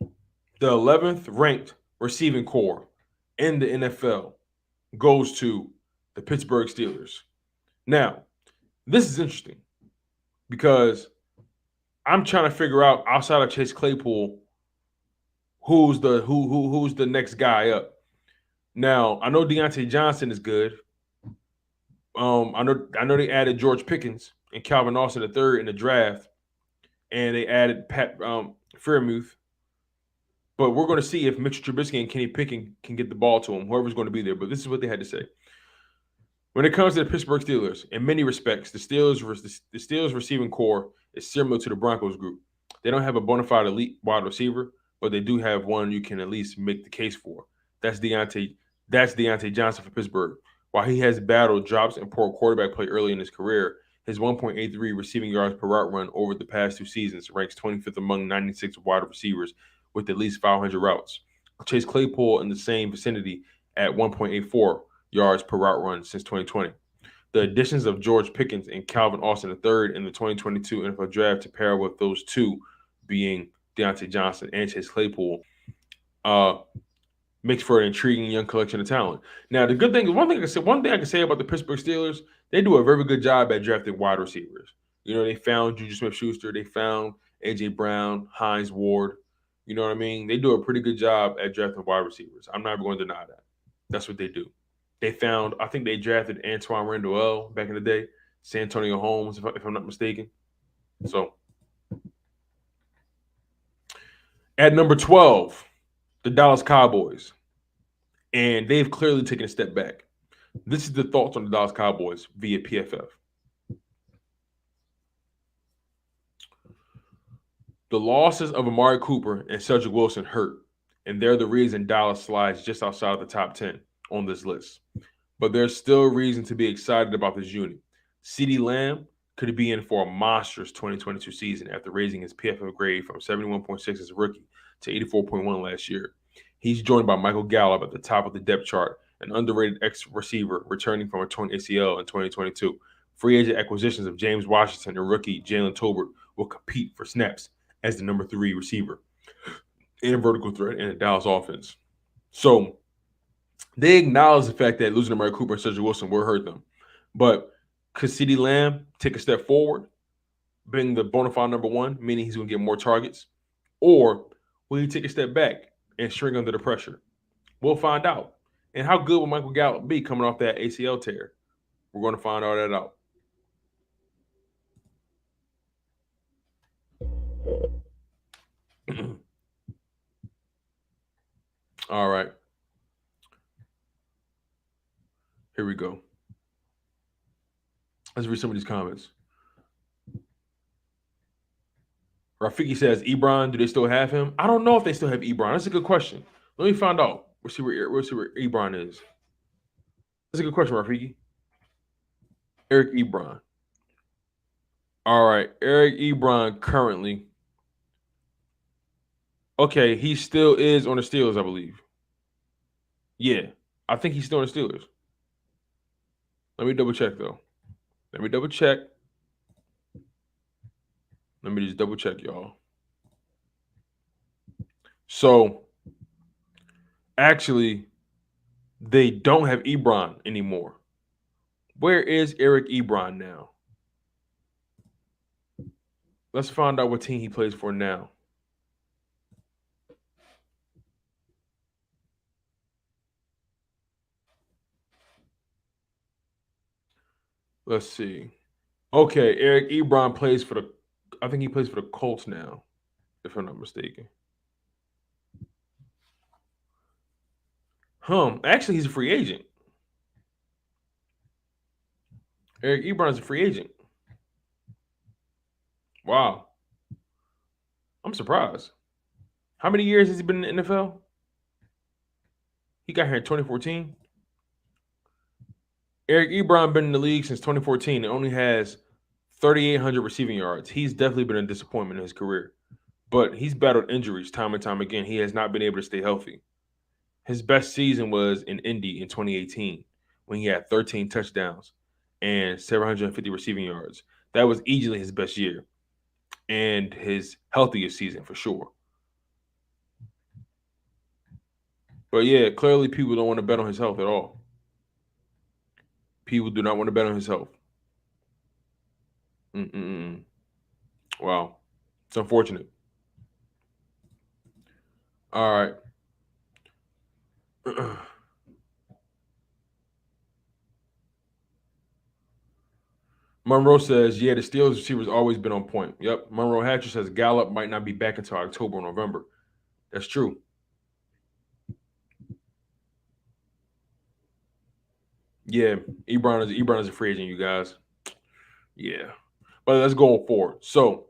[SPEAKER 1] the 11th ranked receiving core in the NFL goes to the Pittsburgh Steelers. Now, this is interesting because I'm trying to figure out outside of Chase Claypool who's the next guy up. Now, I know Deontay Johnson is good. I know they added George Pickens and Calvin Austin III in the draft, and they added Pat Freiermuth. But we're going to see if Mitchell Trubisky and Kenny Pickett can get the ball to him, whoever's going to be there. But this is what they had to say. When it comes to the Pittsburgh Steelers, in many respects, the Steelers receiving core is similar to the Broncos group. They don't have a bona fide elite wide receiver, but they do have one you can at least make the case for. That's Deontay Johnson for Pittsburgh. While he has battled drops and poor quarterback play early in his career, his 1.83 receiving yards per route run over the past 2 seasons ranks 25th among 96 wide receivers with at least 500 routes. Chase Claypool in the same vicinity at 1.84 yards per route run since 2020. The additions of George Pickens and Calvin Austin III in the 2022 NFL Draft to pair with those two being Deontay Johnson and Chase Claypool makes for an intriguing young collection of talent. Now, the good thing is one thing I can say about the Pittsburgh Steelers, they do a very good job at drafting wide receivers. They found Juju Smith-Schuster, they found A.J. Brown, Hines Ward. You know what I mean? They do a pretty good job at drafting wide receivers. I'm not going to deny that. That's what they do. I think they drafted Antoine Randall back in the day, San Antonio Holmes, if I'm not mistaken. So, at number 12, the Dallas Cowboys. And they've clearly taken a step back. This is the thoughts on the Dallas Cowboys via PFF. The losses of Amari Cooper and Cedric Wilson hurt, and they're the reason Dallas slides just outside of the top 10 on this list. but there's still reason to be excited about this unit. CeeDee Lamb could be in for a monstrous 2022 season after raising his PFF grade from 71.6 as a rookie to 84.1 last year. He's joined by Michael Gallup at the top of the depth chart, an underrated ex-receiver returning from a torn ACL in 2022. Free agent acquisitions of James Washington and rookie Jalen Tolbert will compete for snaps as the number 3 receiver and a vertical threat in the Dallas offense. So they acknowledge the fact that losing Amari Cooper and Cedric Wilson will hurt them. But could CeeDee Lamb take a step forward, being the bona fide number 1, meaning he's going to get more targets? Or will he take a step back and shrink under the pressure? We'll find out. And how good will Michael Gallup be coming off that ACL tear? We're going to find all that out. All right. Here we go. Let's read some of these comments. Rafiki says, Ebron, do they still have him? I don't know if they still have Ebron. That's a good question. Let me find out. We'll see where Ebron is. That's a good question, Rafiki. Eric Ebron. All right. Eric Ebron currently. Okay, he still is on the Steelers, I believe. Yeah, I think he's still on the Steelers. Let me double check, though. Let me just double check, y'all. So, actually, they don't have Ebron anymore. Where is Eric Ebron now? Let's find out what team he plays for now. Let's see. Okay, Eric Ebron plays for I think he plays for the Colts now, if I'm not mistaken. Actually, he's a free agent. Eric Ebron is a free agent. Wow. I'm surprised. How many years has he been in the NFL? He got here in 2014. Eric Ebron been in the league since 2014 and only has 3,800 receiving yards. He's definitely been a disappointment in his career, but he's battled injuries time and time again. He has not been able to stay healthy. His best season was in Indy in 2018 when he had 13 touchdowns and 750 receiving yards. That was easily his best year and his healthiest season for sure. But yeah, clearly people don't want to bet on his health at all. People do not want to bet on his health. Wow. It's unfortunate. All right. Monroe says, yeah, the Steelers receivers always been on point. Yep. Monroe Hatcher says Gallup might not be back until October or November. That's true. Yeah, Ebron is a free agent, you guys. Yeah. But let's go forward. So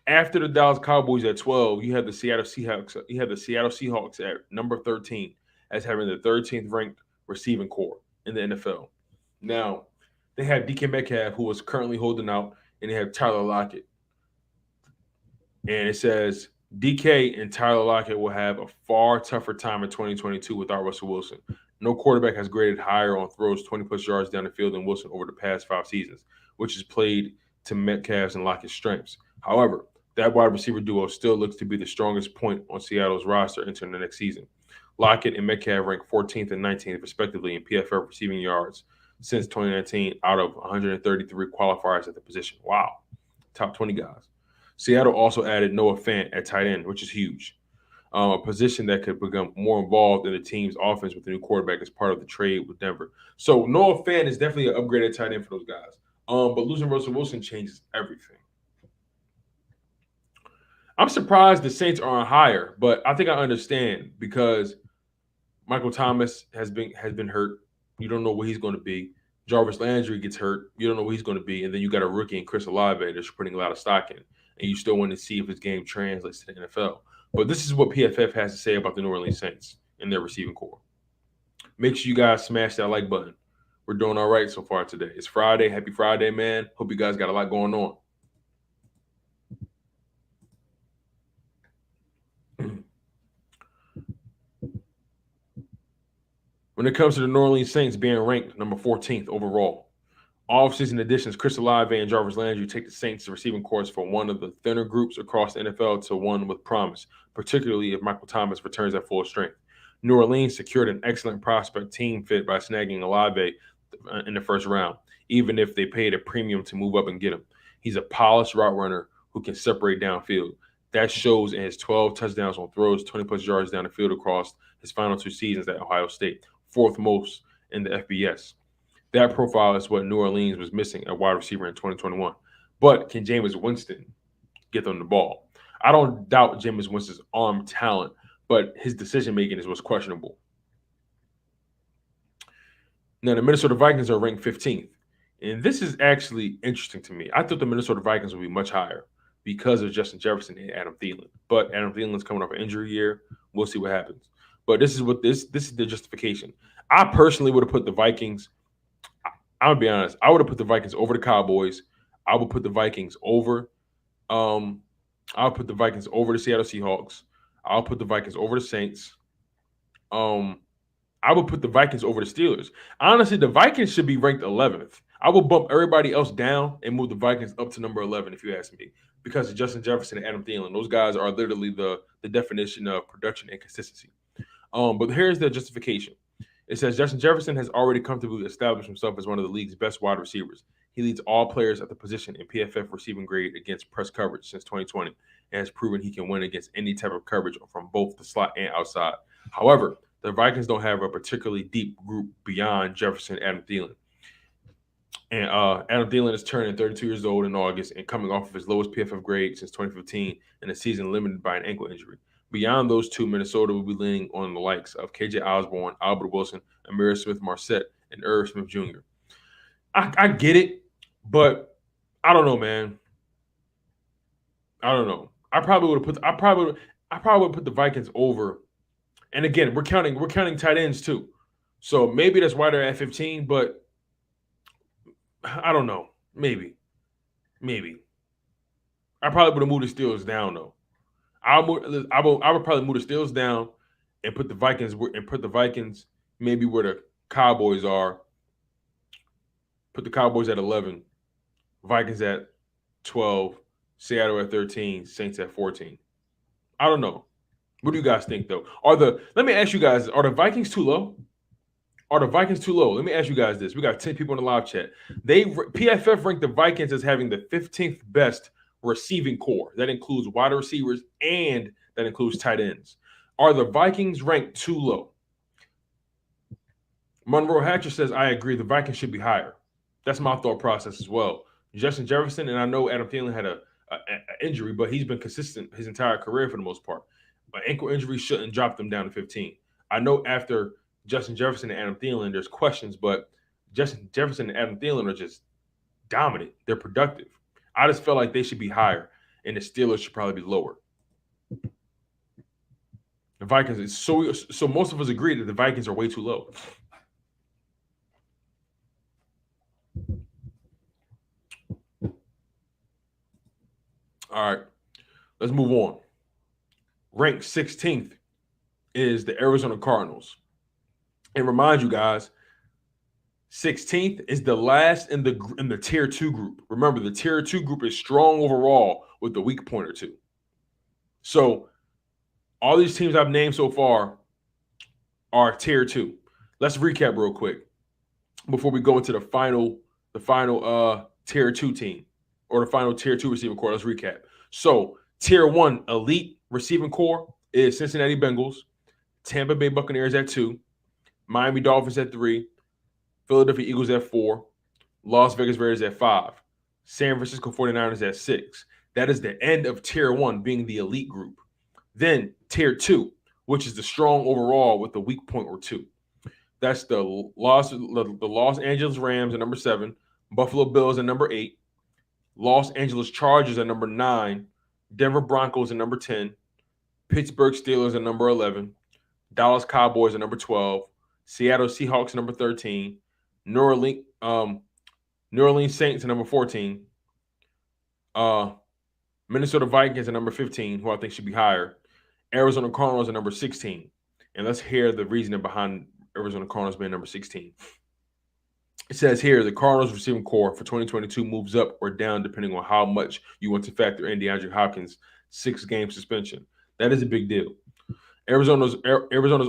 [SPEAKER 1] after the Dallas Cowboys at 12, you had the Seattle Seahawks. You had the Seattle Seahawks at number 13 as having the 13th ranked receiving corps in the NFL. Now, they have DK Metcalf, who is currently holding out, and they have Tyler Lockett. And it says DK and Tyler Lockett will have a far tougher time in 2022 without Russell Wilson. No quarterback has graded higher on throws 20-plus yards down the field than Wilson over the past 5 seasons, which is played to Metcalf's and Lockett's strengths. However, that wide receiver duo still looks to be the strongest point on Seattle's roster entering the next season. Lockett and Metcalf rank 14th and 19th, respectively, in PFF receiving yards since 2019 out of 133 qualifiers at the position. Wow. Top 20 guys. Seattle also added Noah Fant at tight end, which is huge. A position that could become more involved in the team's offense with the new quarterback as part of the trade with Denver. So Noah Fant is definitely an upgraded tight end for those guys. But losing Russell Wilson changes everything. I'm surprised the Saints aren't higher, but I think I understand because Michael Thomas has been hurt. You don't know what he's going to be. Jarvis Landry gets hurt. You don't know what he's going to be. And then you got a rookie in Chris Olave that's putting a lot of stock in. And you still want to see if his game translates to the NFL. But this is what PFF has to say about the New Orleans Saints and their receiving corps. Make sure you guys smash that like button. We're doing all right so far today. It's Friday. Happy Friday, man. Hope you guys got a lot going on. When it comes to the New Orleans Saints being ranked number 14th overall, offseason additions Chris Olave and Jarvis Landry take the Saints to receiving course from one of the thinner groups across the NFL to one with promise, particularly if Michael Thomas returns at full strength. New Orleans secured an excellent prospect team fit by snagging Olave in the first round, even if they paid a premium to move up and get him. He's a polished route runner who can separate downfield. That shows in his 12 touchdowns on throws, 20-plus yards down the field across his final 2 seasons at Ohio State, 4th most in the FBS. That profile is what New Orleans was missing at wide receiver in 2021. But can Jameis Winston get them the ball? I don't doubt Jameis Winston's arm talent, but his decision-making is what's questionable. Now, the Minnesota Vikings are ranked 15th. And this is actually interesting to me. I thought the Minnesota Vikings would be much higher because of Justin Jefferson and Adam Thielen. But Adam Thielen's coming off an injury year. We'll see what happens. But this is the justification. I personally would have put the Vikings – I'm going to be honest. I would have put the Vikings over the Cowboys. I would put the Vikings over I'll put the Vikings over the Seattle Seahawks. I'll put the Vikings over the Saints. I would put the Vikings over the Steelers. Honestly, the Vikings should be ranked 11th. I will bump everybody else down and move the Vikings up to number 11, if you ask me, because of Justin Jefferson and Adam Thielen. Those guys are literally the definition of production and consistency. But here's the justification. It says Justin Jefferson has already comfortably established himself as one of the league's best wide receivers. He leads all players at the position in PFF receiving grade against press coverage since 2020 and has proven he can win against any type of coverage from both the slot and outside. However, the Vikings don't have a particularly deep group beyond Jefferson and Adam Thielen. And Adam Thielen is turning 32 years old in August and coming off of his lowest PFF grade since 2015 and a season limited by an ankle injury. Beyond those two, Minnesota will be leaning on the likes of KJ Osborne, Albert Wilson, Amir Smith-Marset, and Irv Smith Jr. I get it, but I don't know, man. I don't know. I probably would put the Vikings over. And again, we're counting tight ends too. So maybe that's why they're at 15, but I don't know. Maybe. I probably would have moved the Steelers down though. I would probably move the Steelers down and put the Vikings maybe where the Cowboys are. Put the Cowboys at 11, Vikings at 12, Seattle at 13, Saints at 14. I don't know. What do you guys think though? Let me ask you guys, are the Vikings too low? Are the Vikings too low? Let me ask you guys this. We got 10 people in the live chat. PFF ranked the Vikings as having the 15th best receiving core. That includes wide receivers and that includes tight ends. Are the Vikings ranked too low? Monroe Hatcher says, I agree. The Vikings should be higher. That's my thought process as well. Justin Jefferson, and I know Adam Thielen had an injury, but he's been consistent his entire career for the most part. But ankle injury shouldn't drop them down to 15. I know after Justin Jefferson and Adam Thielen, there's questions, but Justin Jefferson and Adam Thielen are just dominant. They're productive. I just felt like they should be higher, and the Steelers should probably be lower. The Vikings, so most of us agree that the Vikings are way too low. All right, let's move on. Ranked 16th is the Arizona Cardinals. And remind you guys, 16th is the last in the Tier 2 group. Remember, the Tier 2 group is strong overall with the weak point or two. So all these teams I've named so far are Tier 2. Let's recap real quick before we go into the final Tier 2 team or the final Tier 2 receiving core. Let's recap. So Tier 1 elite receiving core is Cincinnati Bengals, Tampa Bay Buccaneers at 2, Miami Dolphins at 3, Philadelphia Eagles at 4, Las Vegas Raiders at 5, San Francisco 49ers at 6. That is the end of Tier 1 being the elite group. Then Tier 2, which is the strong overall with the weak point or two. That's the Los Angeles Rams at number 7, Buffalo Bills at number 8, Los Angeles Chargers at number 9, Denver Broncos at number 10, Pittsburgh Steelers at number 11, Dallas Cowboys at number 12, Seattle Seahawks at number 13, New Orleans, New Orleans Saints at number 14. Minnesota Vikings at number 15, who I think should be higher. Arizona Cardinals at number 16. And let's hear the reasoning behind Arizona Cardinals being number 16. It says here the Cardinals receiving core for 2022 moves up or down depending on how much you want to factor in DeAndre Hopkins' 6-game suspension. That is a big deal. Arizona's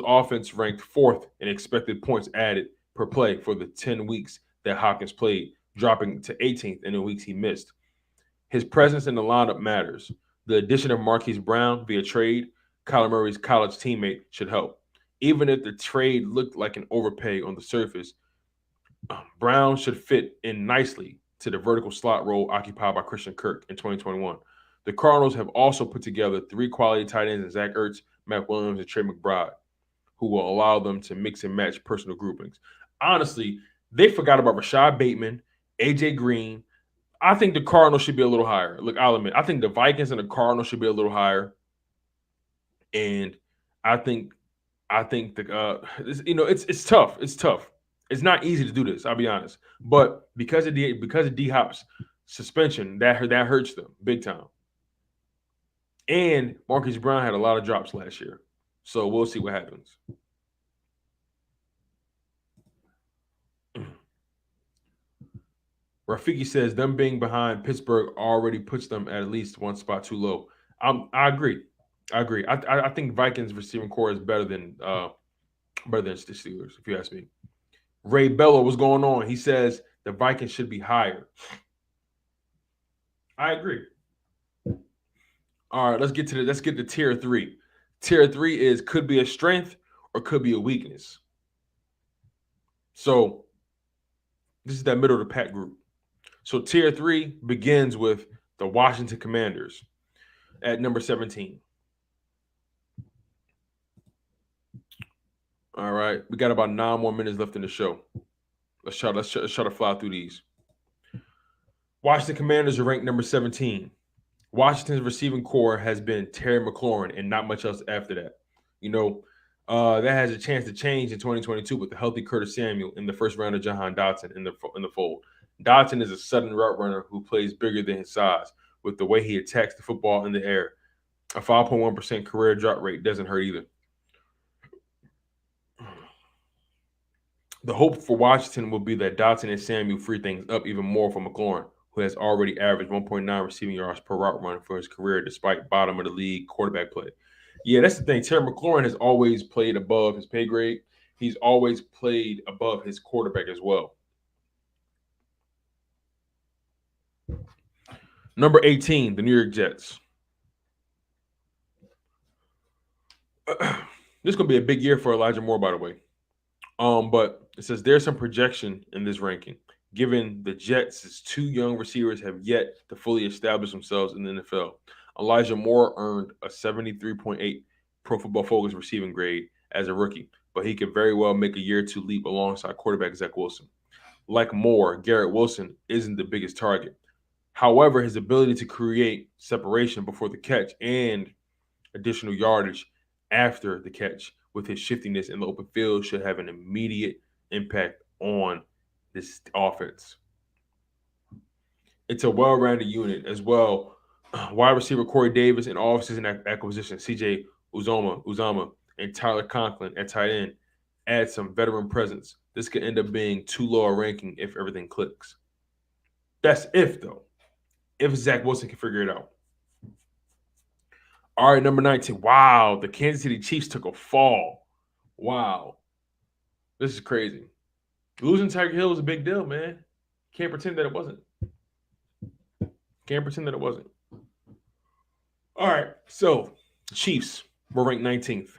[SPEAKER 1] offense ranked 4th in expected points added per play for the 10 weeks that Hopkins played, dropping to 18th in the weeks he missed. His presence in the lineup matters. The addition of Marquise Brown via trade, Kyler Murray's college teammate, should help. Even if the trade looked like an overpay on the surface, Brown should fit in nicely to the vertical slot role occupied by Christian Kirk in 2021. The Cardinals have also put together 3 quality tight ends in Zach Ertz, Matt Williams, and Trey McBride, who will allow them to mix and match personal groupings. Honestly, they forgot about Rashad Bateman, AJ Green. I think the Cardinals should be a little higher. Look, I'll admit, I think the Vikings and the Cardinals should be a little higher. And I think it's tough. It's tough. It's not easy to do this, I'll be honest. But because of D-Hop's suspension, that hurts them big time. And Marquise Brown had a lot of drops last year. So we'll see what happens. Rafiki says them being behind Pittsburgh already puts them at least one spot too low. I agree. I think Vikings receiving core is better than the Steelers, if you ask me. Ray Bello, what's going on? He says the Vikings should be higher. I agree. All right, let's get to tier 3. Tier 3 could be a strength or could be a weakness. So this is that middle of the pack group. So tier 3 begins with the Washington Commanders at number 17. All right, we got about 9 more minutes left in the show. Let's try to fly through these. Washington Commanders are ranked number 17. Washington's receiving core has been Terry McLaurin and not much else after that. That has a chance to change in 2022 with the healthy Curtis Samuel in the first round of Jahan Dotson in the fold. Dotson is a sudden route runner who plays bigger than his size with the way he attacks the football in the air. A 5.1% career drop rate doesn't hurt either. The hope for Washington will be that Dotson and Samuel free things up even more for McLaurin, who has already averaged 1.9 receiving yards per route run for his career despite bottom of the league quarterback play. Yeah, that's the thing. Terry McLaurin has always played above his pay grade. He's always played above his quarterback as well. Number 18, the New York Jets. This is going to be a big year for Elijah Moore, by the way. But it says there's some projection in this ranking, given the Jets' 2 young receivers have yet to fully establish themselves in the NFL. Elijah Moore earned a 73.8 Pro Football Focus receiving grade as a rookie, but he could very well make a year or 2 leap alongside quarterback Zach Wilson. Like Moore, Garrett Wilson isn't the biggest target. However, his ability to create separation before the catch and additional yardage after the catch with his shiftiness in the open field should have an immediate impact on this offense. It's a well-rounded unit as well. Wide receiver Corey Davis and offseason acquisition CJ Uzama and Tyler Conklin at tight end add some veteran presence. This could end up being too low a ranking if everything clicks. That's if, though. If Zach Wilson can figure it out. All right, number 19. Wow, the Kansas City Chiefs took a fall. Wow. This is crazy. Losing Tyreek Hill was a big deal, man. Can't pretend that it wasn't. All right, so Chiefs were ranked 19th.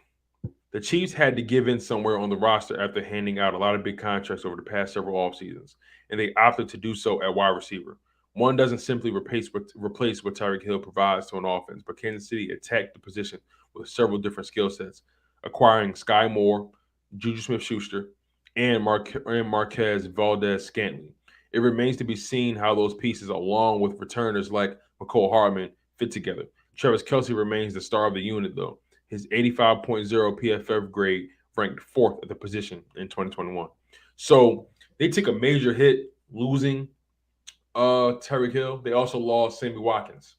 [SPEAKER 1] The Chiefs had to give in somewhere on the roster after handing out a lot of big contracts over the past several off seasons, and they opted to do so at wide receiver. One doesn't simply replace what Tyreek Hill provides to an offense, but Kansas City attacked the position with several different skill sets, acquiring Sky Moore, Juju Smith-Schuster, and Marquez Valdez-Scantling. It remains to be seen how those pieces, along with returners like McCole Hardman, fit together. Travis Kelce remains the star of the unit, though. His 85.0 PFF grade ranked 4th at the position in 2021. So they took a major hit losing Tyreek Hill. They also lost Sammy Watkins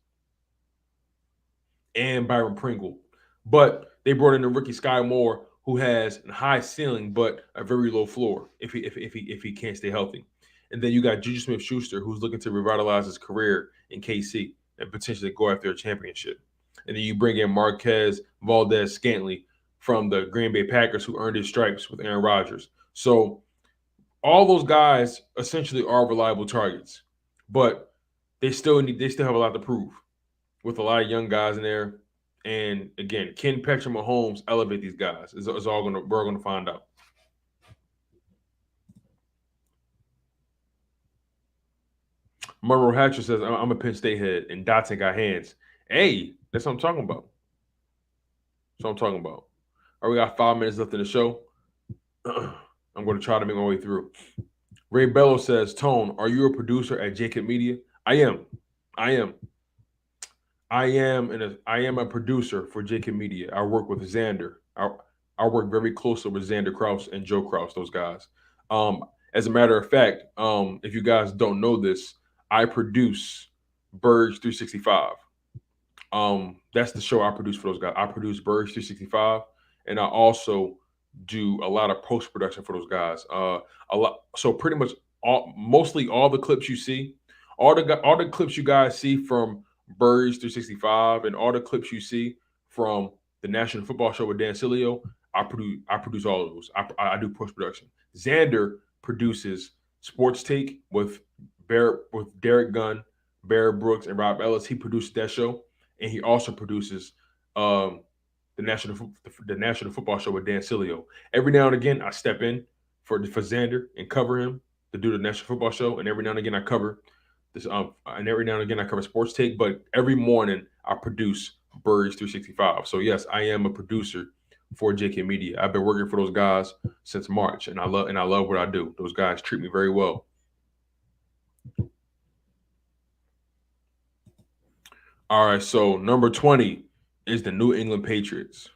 [SPEAKER 1] and Byron Pringle. But they brought in a rookie Sky Moore who has a high ceiling but a very low floor if he can't stay healthy. And then you got Juju Smith-Schuster who's looking to revitalize his career in KC and potentially go after a championship. And then you bring in Marquez Valdez-Scantling from the Green Bay Packers who earned his stripes with Aaron Rodgers. So all those guys essentially are reliable targets, but they still have a lot to prove with a lot of young guys in there. And again, can Patrick Mahomes elevate these guys? We're gonna find out. Monroe Hatcher says, I'm a Penn State head and Dotson got hands. Hey, that's what I'm talking about. All right, we got 5 minutes left in the show. I'm going to try to make my way through. Ray Bello says, Tone, are you a producer at Jacob Media? I am a producer for Jacob Media. I work with Xander. I work very closely with Xander Kraus and Joe Kraus, those guys. As a matter of fact, if you guys don't know this, I produce Birds 365. That's the show I produce for those guys. I produce Birds 365, and I also do a lot of post production for those guys. So pretty much mostly all the clips you see, all the clips you guys see from Birds 365, and all the clips you see from the National Football Show with Dan Sileo, I produce all of those. I do post production. Xander produces Sports Take with Derek Gunn, Barrett Brooks, and Rob Ellis. He produced that show, and he also produces the National Football Show with Dan Sileo. Every now and again, I step in for Xander and cover him to do the National Football Show, and every now and again I cover this. And every now and again I cover Sports Take. But every morning I produce Birds 365. So yes, I am a producer for JK Media. I've been working for those guys since March, and I love what I do. Those guys treat me very well. All right, so number 20 is the New England Patriots.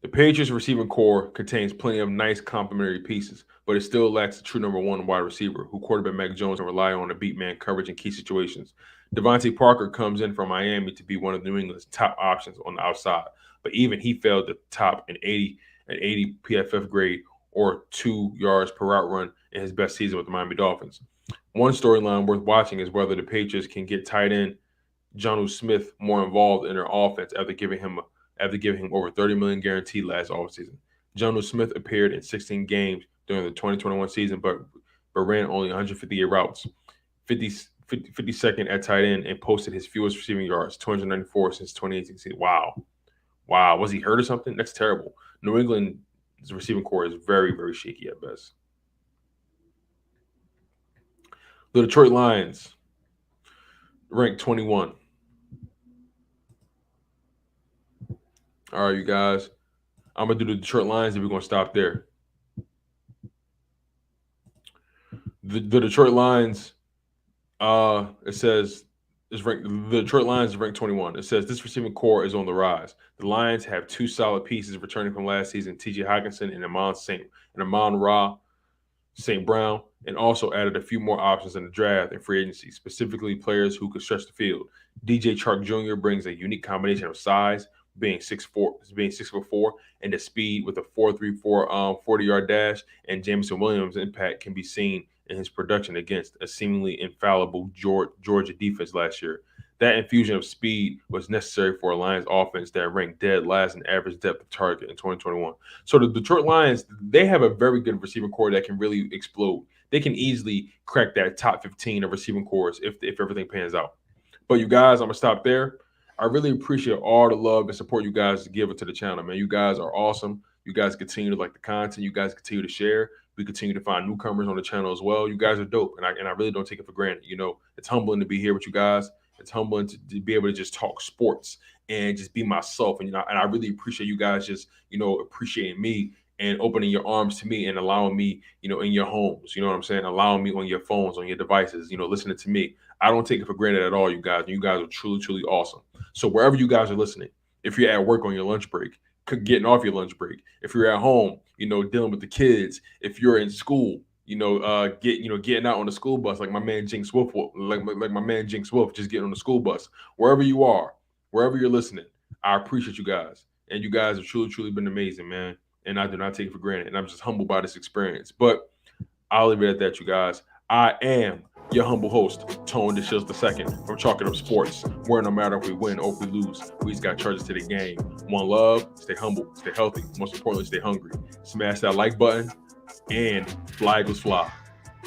[SPEAKER 1] The Patriots receiving core contains plenty of nice complementary pieces, but it still lacks a true number one wide receiver who quarterback Mac Jones can rely on to beat man coverage in key situations. Devontae Parker comes in from Miami to be one of New England's top options on the outside, but even he failed to top an 80 PFF grade or 2 yards per route run in his best season with the Miami Dolphins. One storyline worth watching is whether the Patriots can get tight end Jonnu Smith more involved in their offense after giving him over $30 million guaranteed last offseason. Jonnu Smith appeared in 16 games during the 2021 season, but ran only 158 routes, 52nd at tight end, and posted his fewest receiving yards, 294 since 2018. Wow. Was he hurt or something? That's terrible. New England's receiving core is very, very shaky at best. The Detroit Lions, ranked 21. All right, you guys. I'm going to do the Detroit Lions, and we're going to stop there. The Detroit Lions, it says, the Detroit Lions is ranked 21. It says this receiving core is on the rise. The Lions have 2 solid pieces returning from last season, T.J. Hockenson and Amon-Ra St. Brown, and also added a few more options in the draft and free agency, specifically players who could stretch the field. DJ Chark Jr. brings a unique combination of size, being 6'4", and the speed with a 4.34 40-yard dash, and Jameson Williams' impact can be seen in his production against a seemingly infallible Georgia defense last year. That infusion of speed was necessary for a Lions offense that ranked dead last in average depth of target in 2021. So the Detroit Lions, they have a very good receiving core that can really explode. They can easily crack that top 15 of receiving cores if everything pans out. But you guys, I'm going to stop there. I really appreciate all the love and support you guys give it to the channel, man. You guys are awesome. You guys continue to like the content. You guys continue to share. We continue to find newcomers on the channel as well. You guys are dope, and I really don't take it for granted. You know, it's humbling to be here with you guys. It's humbling to be able to just talk sports and just be myself. And I really appreciate you guys just, appreciating me and opening your arms to me and allowing me, in your homes. You know what I'm saying? Allowing me on your phones, on your devices, listening to me. I don't take it for granted at all, you guys. You guys are truly, truly awesome. So wherever you guys are listening, if you're at work on your lunch break, getting off your lunch break. If you're at home, dealing with the kids. If you're in school, getting out on the school bus, like my man Jinx Wolf, just getting on the school bus. Wherever you are, wherever you're listening, I appreciate you guys, and you guys have truly, truly been amazing, man. And I do not take it for granted, and I'm just humbled by this experience. But I'll leave it at that, you guys. I am your humble host, Tone DeShields II from Chalk It Up Sports, where no matter if we win or if we lose, we just got charges to the game. One love, stay humble, stay healthy, most importantly, stay hungry. Smash that like button, and fly Eagles fly.